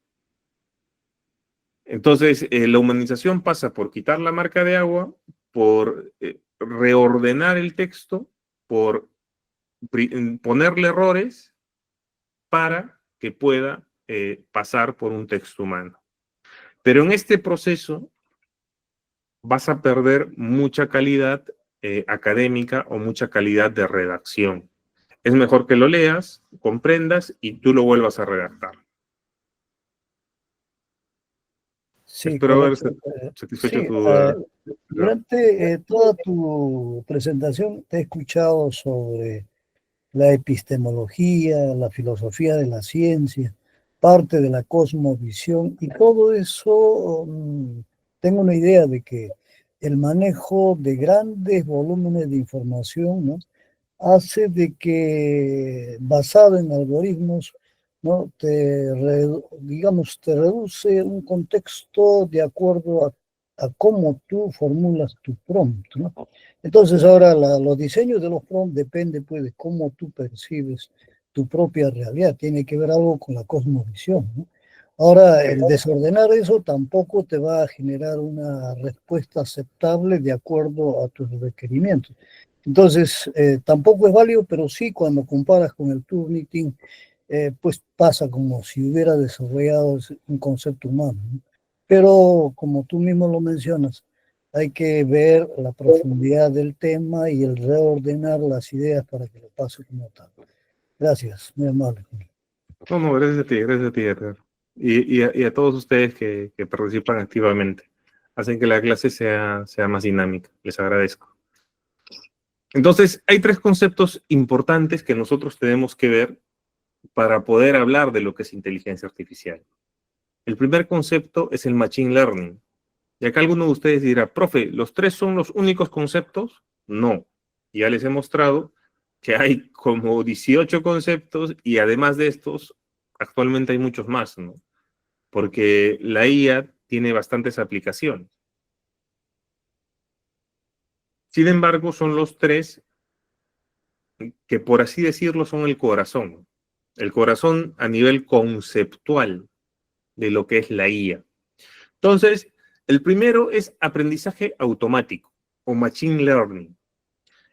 Entonces, la humanización pasa por quitar la marca de agua, por reordenar el texto, por ponerle errores para que pueda pasar por un texto humano. Pero en este proceso vas a perder mucha calidad académica o mucha calidad de redacción. Es mejor que lo leas, comprendas y tú lo vuelvas a redactar. Sí, Espero haber correcto. satisfecho Sí, tu duda. durante toda tu presentación te he escuchado sobre la epistemología, la filosofía de la ciencia, parte de la cosmovisión y todo eso. Tengo una idea de que el manejo de grandes volúmenes de información, ¿no?, hace de que, basado en algoritmos, ¿no? Digamos, te reduce un contexto de acuerdo a cómo tú formulas tu prompt, ¿no? Entonces ahora los diseños de los prompts depende pues de cómo tú percibes tu propia realidad, tiene que ver algo con la cosmovisión, ¿no? Ahora, el desordenar eso tampoco te va a generar una respuesta aceptable de acuerdo a tus requerimientos. Entonces, tampoco es válido, pero sí cuando comparas con el Turnitin, pues pasa como si hubiera desarrollado un concepto humano, ¿no? Pero como tú mismo lo mencionas, hay que ver la profundidad del tema y el reordenar las ideas para que lo pase como tal. Gracias, muy amable. No, no, gracias a ti, Edgar. Y a todos ustedes que participan activamente. Hacen que la clase sea más dinámica. Les agradezco. Entonces, hay tres conceptos importantes que nosotros tenemos que ver para poder hablar de lo que es inteligencia artificial. El primer concepto es el Machine Learning. Y acá alguno de ustedes dirá, profe, ¿los tres son los únicos conceptos? No. Ya les he mostrado que hay como 18 conceptos y además de estos, actualmente hay muchos más, ¿no? Porque la IA tiene bastantes aplicaciones. Sin embargo, son los tres que, por así decirlo, son el corazón. El corazón a nivel conceptual de lo que es la IA. Entonces, el primero es aprendizaje automático o Machine Learning.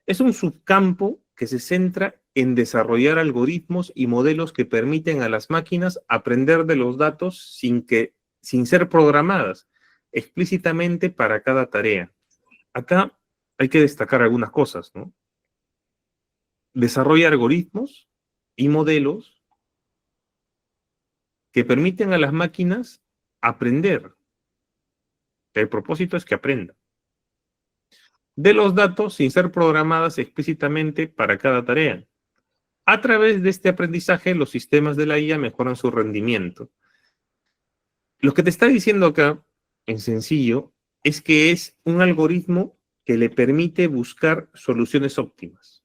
Es un subcampo que se centra en desarrollar algoritmos y modelos que permiten a las máquinas aprender de los datos sin ser programadas explícitamente para cada tarea. Acá hay que destacar algunas cosas, ¿no? Desarrolla algoritmos y modelos que permiten a las máquinas aprender. El propósito es que aprendan de los datos sin ser programadas explícitamente para cada tarea. A través de este aprendizaje, los sistemas de la IA mejoran su rendimiento. Lo que te está diciendo acá, en sencillo, es que es un algoritmo que le permite buscar soluciones óptimas.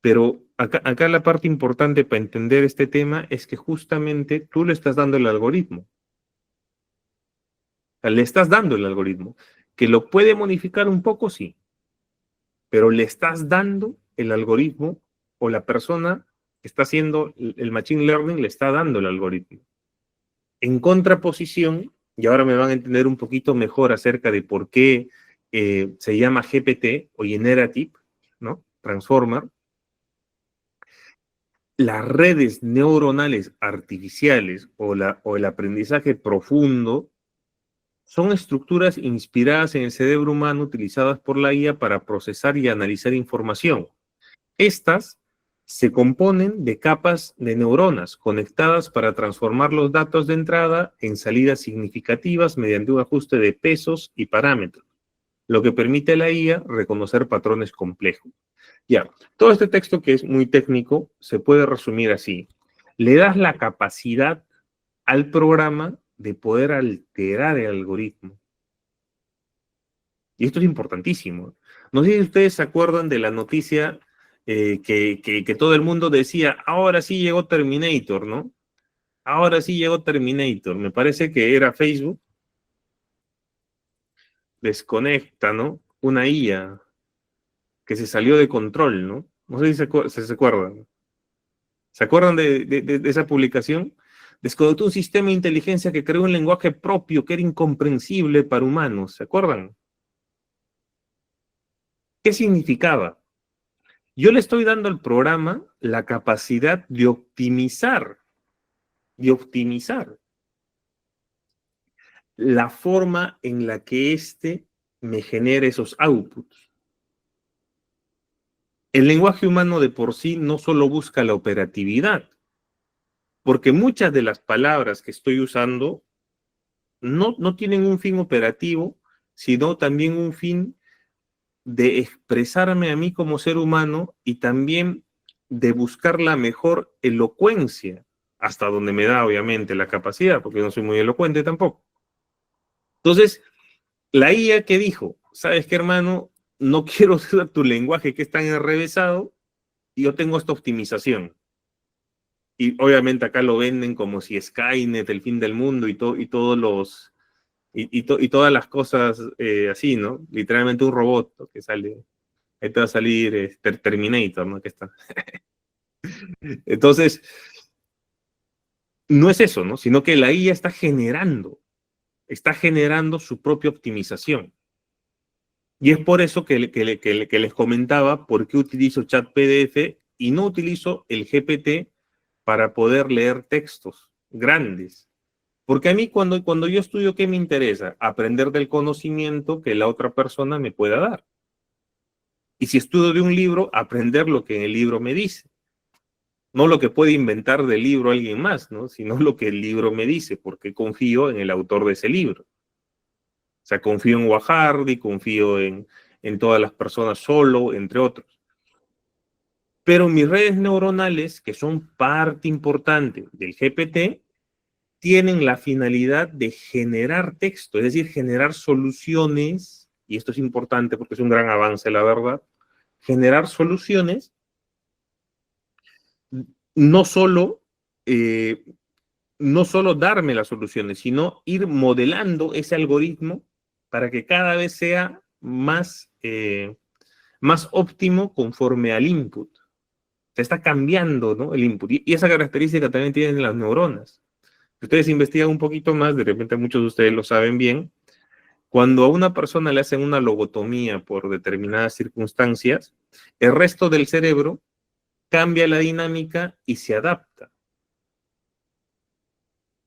Pero acá la parte importante para entender este tema es que justamente tú le estás dando el algoritmo. O sea, le estás dando el algoritmo. Que lo puede modificar un poco, sí. Pero le estás dando el algoritmo o la persona que está haciendo el Machine Learning le está dando el algoritmo. En contraposición, y ahora me van a entender un poquito mejor acerca de por qué se llama GPT o Generative, ¿no? Transformer. Las redes neuronales artificiales o el aprendizaje profundo son estructuras inspiradas en el cerebro humano utilizadas por la IA para procesar y analizar información. Estas se componen de capas de neuronas conectadas para transformar los datos de entrada en salidas significativas mediante un ajuste de pesos y parámetros, lo que permite a la IA reconocer patrones complejos. Ya, todo este texto que es muy técnico se puede resumir así. Le das la capacidad al programa de poder alterar el algoritmo. Y esto es importantísimo. No sé si ustedes se acuerdan de la noticia que todo el mundo decía, ahora sí llegó Terminator, ¿no? Ahora sí llegó Terminator. Me parece que era Facebook. Desconecta, ¿no? Una IA que se salió de control, ¿no? No sé si se acuerdan. ¿Se acuerdan de esa publicación? Desconectó un sistema de inteligencia que creó un lenguaje propio que era incomprensible para humanos. ¿Se acuerdan? ¿Qué significaba? Yo le estoy dando al programa la capacidad de optimizar la forma en la que éste me genera esos outputs. El lenguaje humano de por sí no solo busca la operatividad, porque muchas de las palabras que estoy usando no tienen un fin operativo, sino también un fin de expresarme a mí como ser humano y también de buscar la mejor elocuencia, hasta donde me da obviamente la capacidad, porque no soy muy elocuente tampoco. Entonces, la IA que dijo, ¿sabes qué, hermano? No quiero usar tu lenguaje que es tan enrevesado y yo tengo esta optimización. y obviamente acá lo venden como si Skynet, el fin del mundo, y todos los, y todas las cosas así, ¿no? Literalmente un robot, ¿no? Que sale, ahí te va a salir Terminator, ¿no? Que está. Entonces, no es eso, ¿no? Sino que la IA está generando su propia optimización. Y es por eso que les comentaba por qué utilizo Chat PDF y no utilizo el GPT para poder leer textos grandes. Porque a mí cuando yo estudio, ¿qué me interesa? Aprender del conocimiento que la otra persona me pueda dar. Y si estudio de un libro, aprender lo que en el libro me dice. No lo que puede inventar del libro alguien más, ¿no? Sino lo que el libro me dice, porque confío en el autor de ese libro. O sea, confío en Guajardi, confío en todas las personas solo, entre otros. Pero mis redes neuronales, que son parte importante del GPT, tienen la finalidad de generar texto, es decir, generar soluciones, y esto es importante porque es un gran avance, la verdad, generar soluciones, no solo, no solo darme las soluciones, sino ir modelando ese algoritmo para que cada vez sea más óptimo conforme al input. Se está cambiando, ¿no? El input. Y esa característica también tienen las neuronas. Si ustedes investigan un poquito más, de repente muchos de ustedes lo saben bien, cuando a una persona le hacen una lobotomía por determinadas circunstancias, el resto del cerebro cambia la dinámica y se adapta.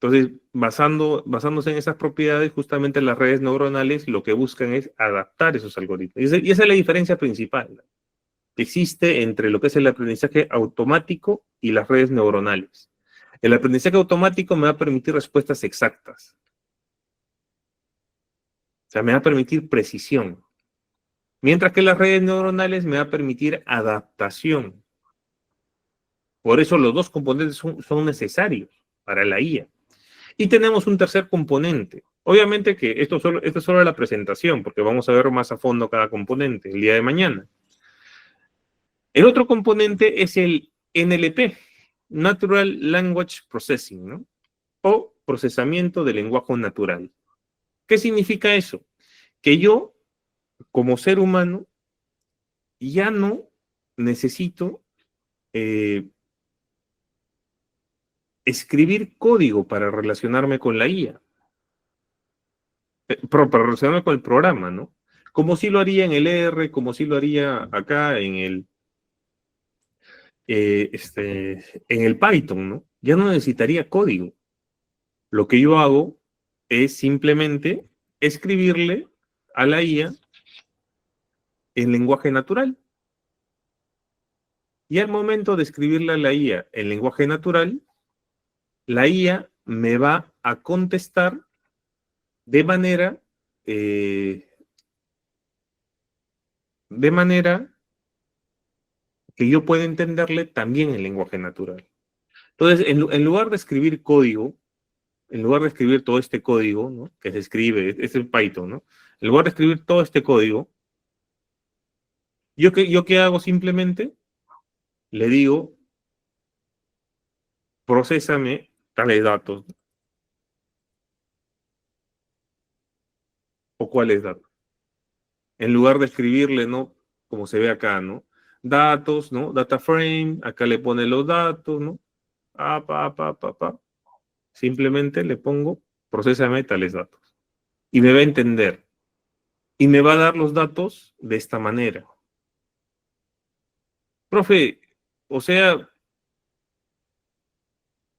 Entonces, basándose en esas propiedades, justamente las redes neuronales lo que buscan es adaptar esos algoritmos. Y esa es la diferencia principal que existe entre lo que es el aprendizaje automático y las redes neuronales. El aprendizaje automático me va a permitir respuestas exactas. O sea, me va a permitir precisión. Mientras que las redes neuronales me va a permitir adaptación. Por eso los dos componentes son necesarios para la IA. Y tenemos un tercer componente. Obviamente que esto es solo la presentación, porque vamos a ver más a fondo cada componente el día de mañana. El otro componente es el NLP, Natural Language Processing, ¿no? O procesamiento del lenguaje natural. ¿Qué significa eso? Que yo, como ser humano, ya no necesito escribir código para relacionarme con la IA, para relacionarme con el programa, ¿no? Como si lo haría en el R, como si lo haría acá en el Python, ¿no? Ya no necesitaría código. Lo que yo hago es simplemente escribirle a la IA en lenguaje natural. Y al momento de escribirle a la IA en lenguaje natural, la IA me va a contestar de manera que yo pueda entenderle también en lenguaje natural. Entonces, en lugar de escribir código, en lugar de escribir todo este código, ¿no? Que se escribe, es el Python, ¿no? En lugar de escribir todo este código, ¿yo qué hago simplemente? Le digo, procésame tales datos. ¿O cuáles datos? En lugar de escribirle, ¿no? Como se ve acá, ¿no? Datos, ¿no? Data frame, acá le pone los datos, ¿no? Simplemente le pongo, procésame tales datos. Y me va a entender. Y me va a dar los datos de esta manera. Profe, o sea,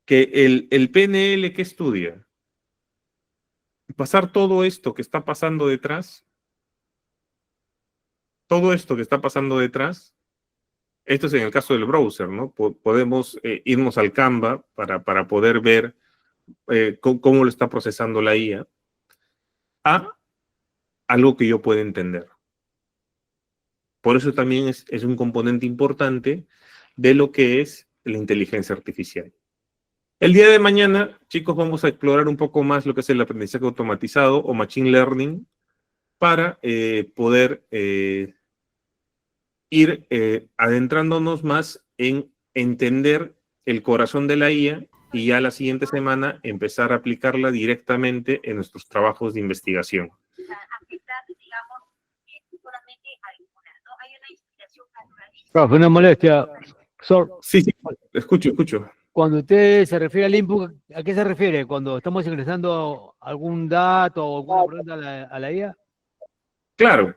que el PNL que estudia, pasar todo esto que está pasando detrás, esto es en el caso del browser, ¿no? Podemos irnos al Canva para poder ver cómo lo está procesando la IA, a algo que yo pueda entender. Por eso también es un componente importante de lo que es la inteligencia artificial. El día de mañana, chicos, vamos a explorar un poco más lo que es el aprendizaje automatizado o machine learning para poder ir adentrándonos más en entender el corazón de la IA y ya la siguiente semana empezar a aplicarla directamente en nuestros trabajos de investigación. Profe, una molestia. Sí, escucho. Cuando usted se refiere al input, ¿a qué se refiere? ¿Cuando estamos ingresando algún dato o alguna pregunta a la IA? Claro.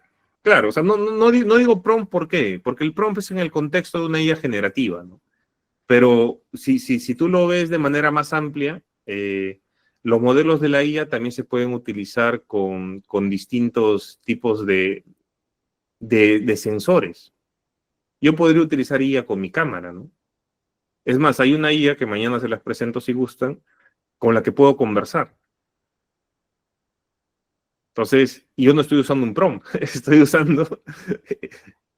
O sea, no digo prompt, ¿por qué? Porque el prompt es en el contexto de una IA generativa, ¿no? Pero si tú lo ves de manera más amplia, los modelos de la IA también se pueden utilizar con distintos tipos de sensores. Yo podría utilizar IA con mi cámara, ¿no? Es más, hay una IA que mañana se las presento si gustan, con la que puedo conversar. Entonces, yo no estoy usando un prompt, estoy usando,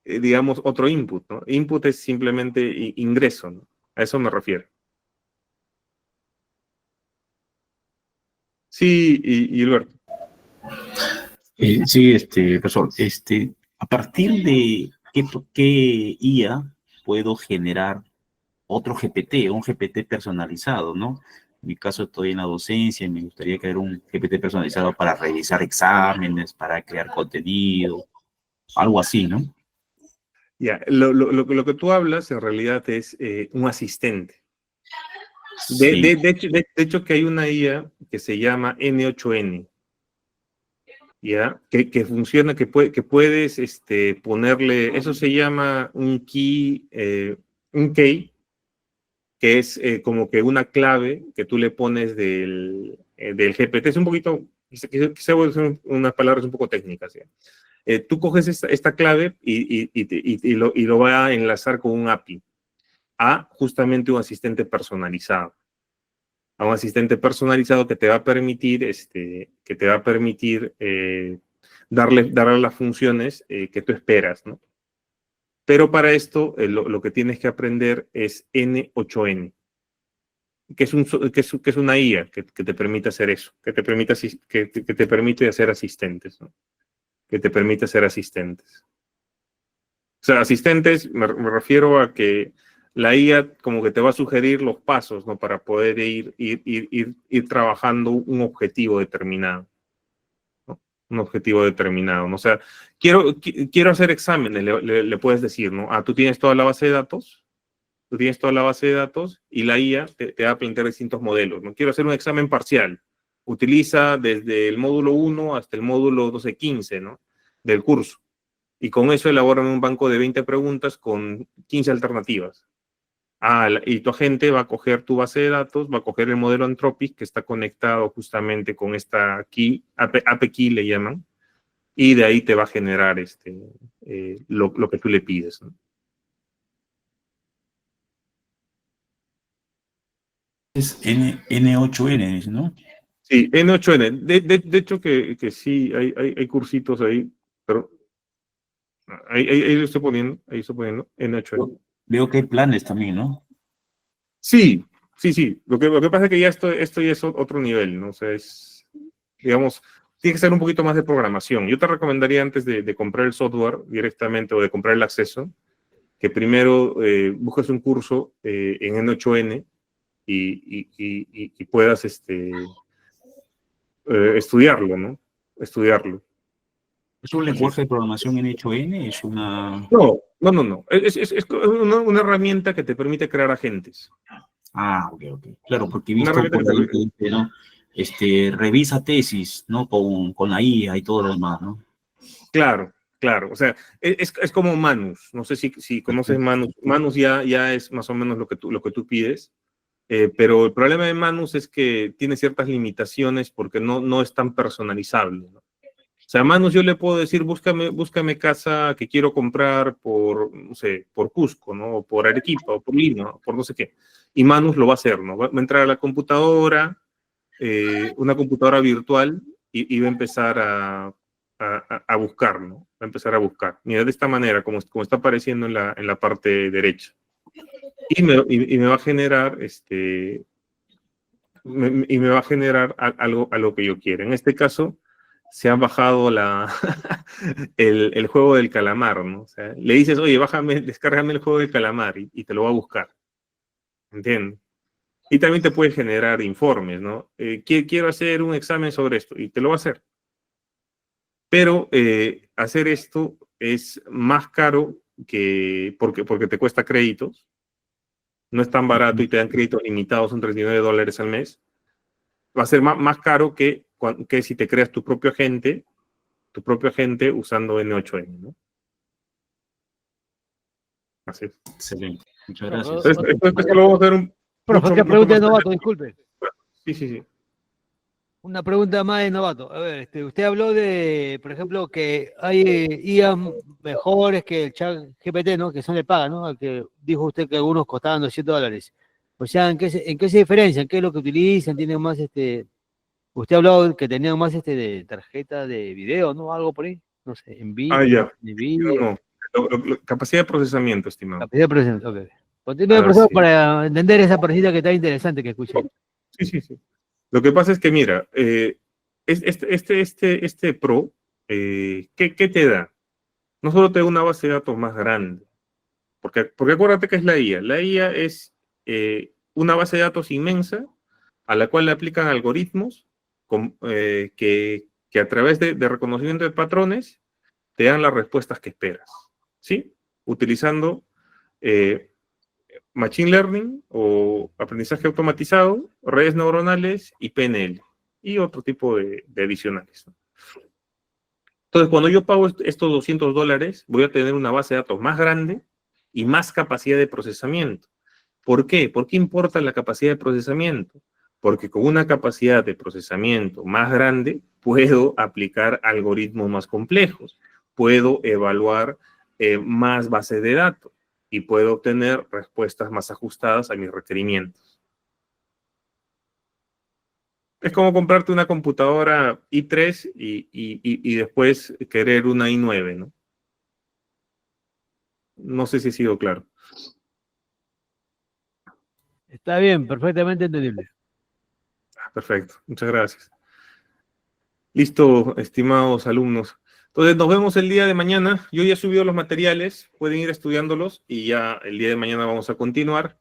digamos, otro input, ¿no? Input es simplemente ingreso, ¿no? A eso me refiero. Sí, y Alberto. Sí, profesor, a partir de qué IA puedo generar otro GPT, un GPT personalizado, ¿no? En mi caso estoy en la docencia y me gustaría crear un GPT personalizado para realizar exámenes, para crear contenido, algo así, ¿no? Ya, lo que tú hablas en realidad es un asistente. De hecho que hay una IA que se llama N8N, ¿ya? Que funciona, que puedes ponerle, eso se llama un key, que es como que una clave que tú le pones del GPT. Es un poquito, quizá unas palabras un poco técnicas, ¿ya? Tú coges esta clave y lo va a enlazar con un API a justamente un asistente personalizado. A un asistente personalizado que te va a permitir, darle las funciones que tú esperas, ¿no? Pero para esto, lo que tienes que aprender es N8N, que es una IA que te permite hacer eso, que te permite hacer asistentes, ¿no? Que te permite hacer asistentes. O sea, asistentes, me refiero a que la IA como que te va a sugerir los pasos, ¿no? Para poder ir trabajando un objetivo determinado, ¿no? Un objetivo determinado, ¿no? O sea, quiero hacer exámenes, le puedes decir, ¿no? Ah, tú tienes toda la base de datos, y la IA te va a plantear distintos modelos, ¿no? Quiero hacer un examen parcial. Utiliza desde el módulo 1 hasta el módulo 12-15, ¿no? Del curso. Y con eso elaboran un banco de 20 preguntas con 15 alternativas. Y tu agente va a coger tu base de datos, va a coger el modelo Anthropic que está conectado justamente con esta key, AP Key le llaman, y de ahí te va a generar lo que tú le pides, ¿no? Es N8N, ¿no? Sí, N8N. De hecho que sí, hay cursitos ahí, pero ahí lo estoy poniendo, N8N. Veo que hay planes también, ¿no? Sí. Lo que pasa es que ya esto ya es otro nivel, ¿no? O sea, digamos, tiene que ser un poquito más de programación. Yo te recomendaría antes de comprar el software directamente o de comprar el acceso, que primero busques un curso en N8N y puedas estudiarlo, ¿no? Estudiarlo. ¿Es un lenguaje de programación N8N? ¿Es una...? No. Es una herramienta que te permite crear agentes. Ah, ok. Claro, porque he visto por ahí que dice, ¿no? Revisa tesis, ¿no? Con la IA y todo lo demás, ¿no? Claro. O sea, es como Manus. No sé si conoces Manus. Manus ya es más o menos lo que tú pides. Pero el problema de Manus es que tiene ciertas limitaciones porque no es tan personalizable, ¿no? O sea, a Manus yo le puedo decir, búscame casa que quiero comprar por, no sé, por Cusco, ¿no? O por Arequipa, o por Lima, o por no sé qué. Y Manus lo va a hacer, ¿no? Va a entrar a la computadora, una computadora virtual, y va a empezar a buscar, ¿no? Va a empezar a buscar. Mira, de esta manera, como está apareciendo en la parte derecha. Y me va a generar, me va a generar algo que yo quiera. En este caso, se ha bajado el juego del calamar, ¿no? O sea, le dices, oye, descárgame el juego del calamar y te lo va a buscar. Entiendo. Y también te puede generar informes, ¿no? Quiero hacer un examen sobre esto y te lo va a hacer. Pero hacer esto es más caro porque te cuesta créditos. No es tan barato y te dan créditos limitados, son $39 al mes. Va a ser más caro que si te creas tu propio agente usando N8N, ¿no? Así es. Excelente. Muchas gracias. Entonces, esto lo vamos a ver Profe, otra pregunta de novato, disculpe. Sí. Una pregunta más de novato. A ver, usted habló de, por ejemplo, que hay IAs mejores que el chat GPT, ¿no? Que son de paga, ¿no? Al que dijo usted que algunos costaban $200. O sea, ¿en qué se diferencian? ¿Qué es lo que utilizan? ¿Tienen más Usted ha hablado que tenían más de tarjeta de video, ¿no? Algo por ahí. No sé, Ya. NVIDIA. No. Capacidad de procesamiento, estimado. Capacidad de procesamiento, ok. Continúe, profesor, para entender esa partida que está interesante que escuché. Sí. Lo que pasa es que, mira, este Pro, ¿qué te da? No solo te da una base de datos más grande, porque acuérdate que es la IA. La IA es una base de datos inmensa a la cual le aplican algoritmos que a través de reconocimiento de patrones te dan las respuestas que esperas, ¿sí? Utilizando Machine Learning o aprendizaje automatizado, redes neuronales y PNL y otro tipo de adicionales. Entonces, cuando yo pago estos $200, voy a tener una base de datos más grande y más capacidad de procesamiento. ¿Por qué? ¿Por qué importa la capacidad de procesamiento? Porque con una capacidad de procesamiento más grande, puedo aplicar algoritmos más complejos, puedo evaluar más bases de datos y puedo obtener respuestas más ajustadas a mis requerimientos. Es como comprarte una computadora i3 y después querer una i9, ¿no? No sé si he sido claro. Está bien, perfectamente entendible. Perfecto, muchas gracias. Listo, estimados alumnos. Entonces, nos vemos el día de mañana. Yo ya he subido los materiales, pueden ir estudiándolos y ya el día de mañana vamos a continuar,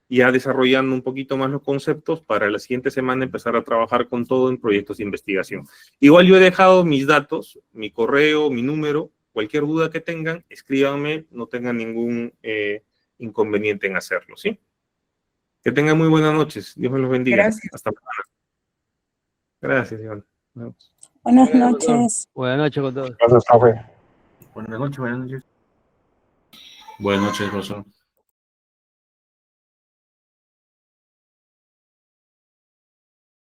ya desarrollando un poquito más los conceptos para la siguiente semana empezar a trabajar con todo en proyectos de investigación. Igual yo he dejado mis datos, mi correo, mi número, cualquier duda que tengan, escríbanme, no tengan ningún inconveniente en hacerlo, ¿sí? Que tengan muy buenas noches. Dios me los bendiga. Gracias. Hasta mañana. Gracias, Iván. Buenas noches. Buenas noches con todos. Gracias, profe. Buenas noches. Buenas noches, profesor.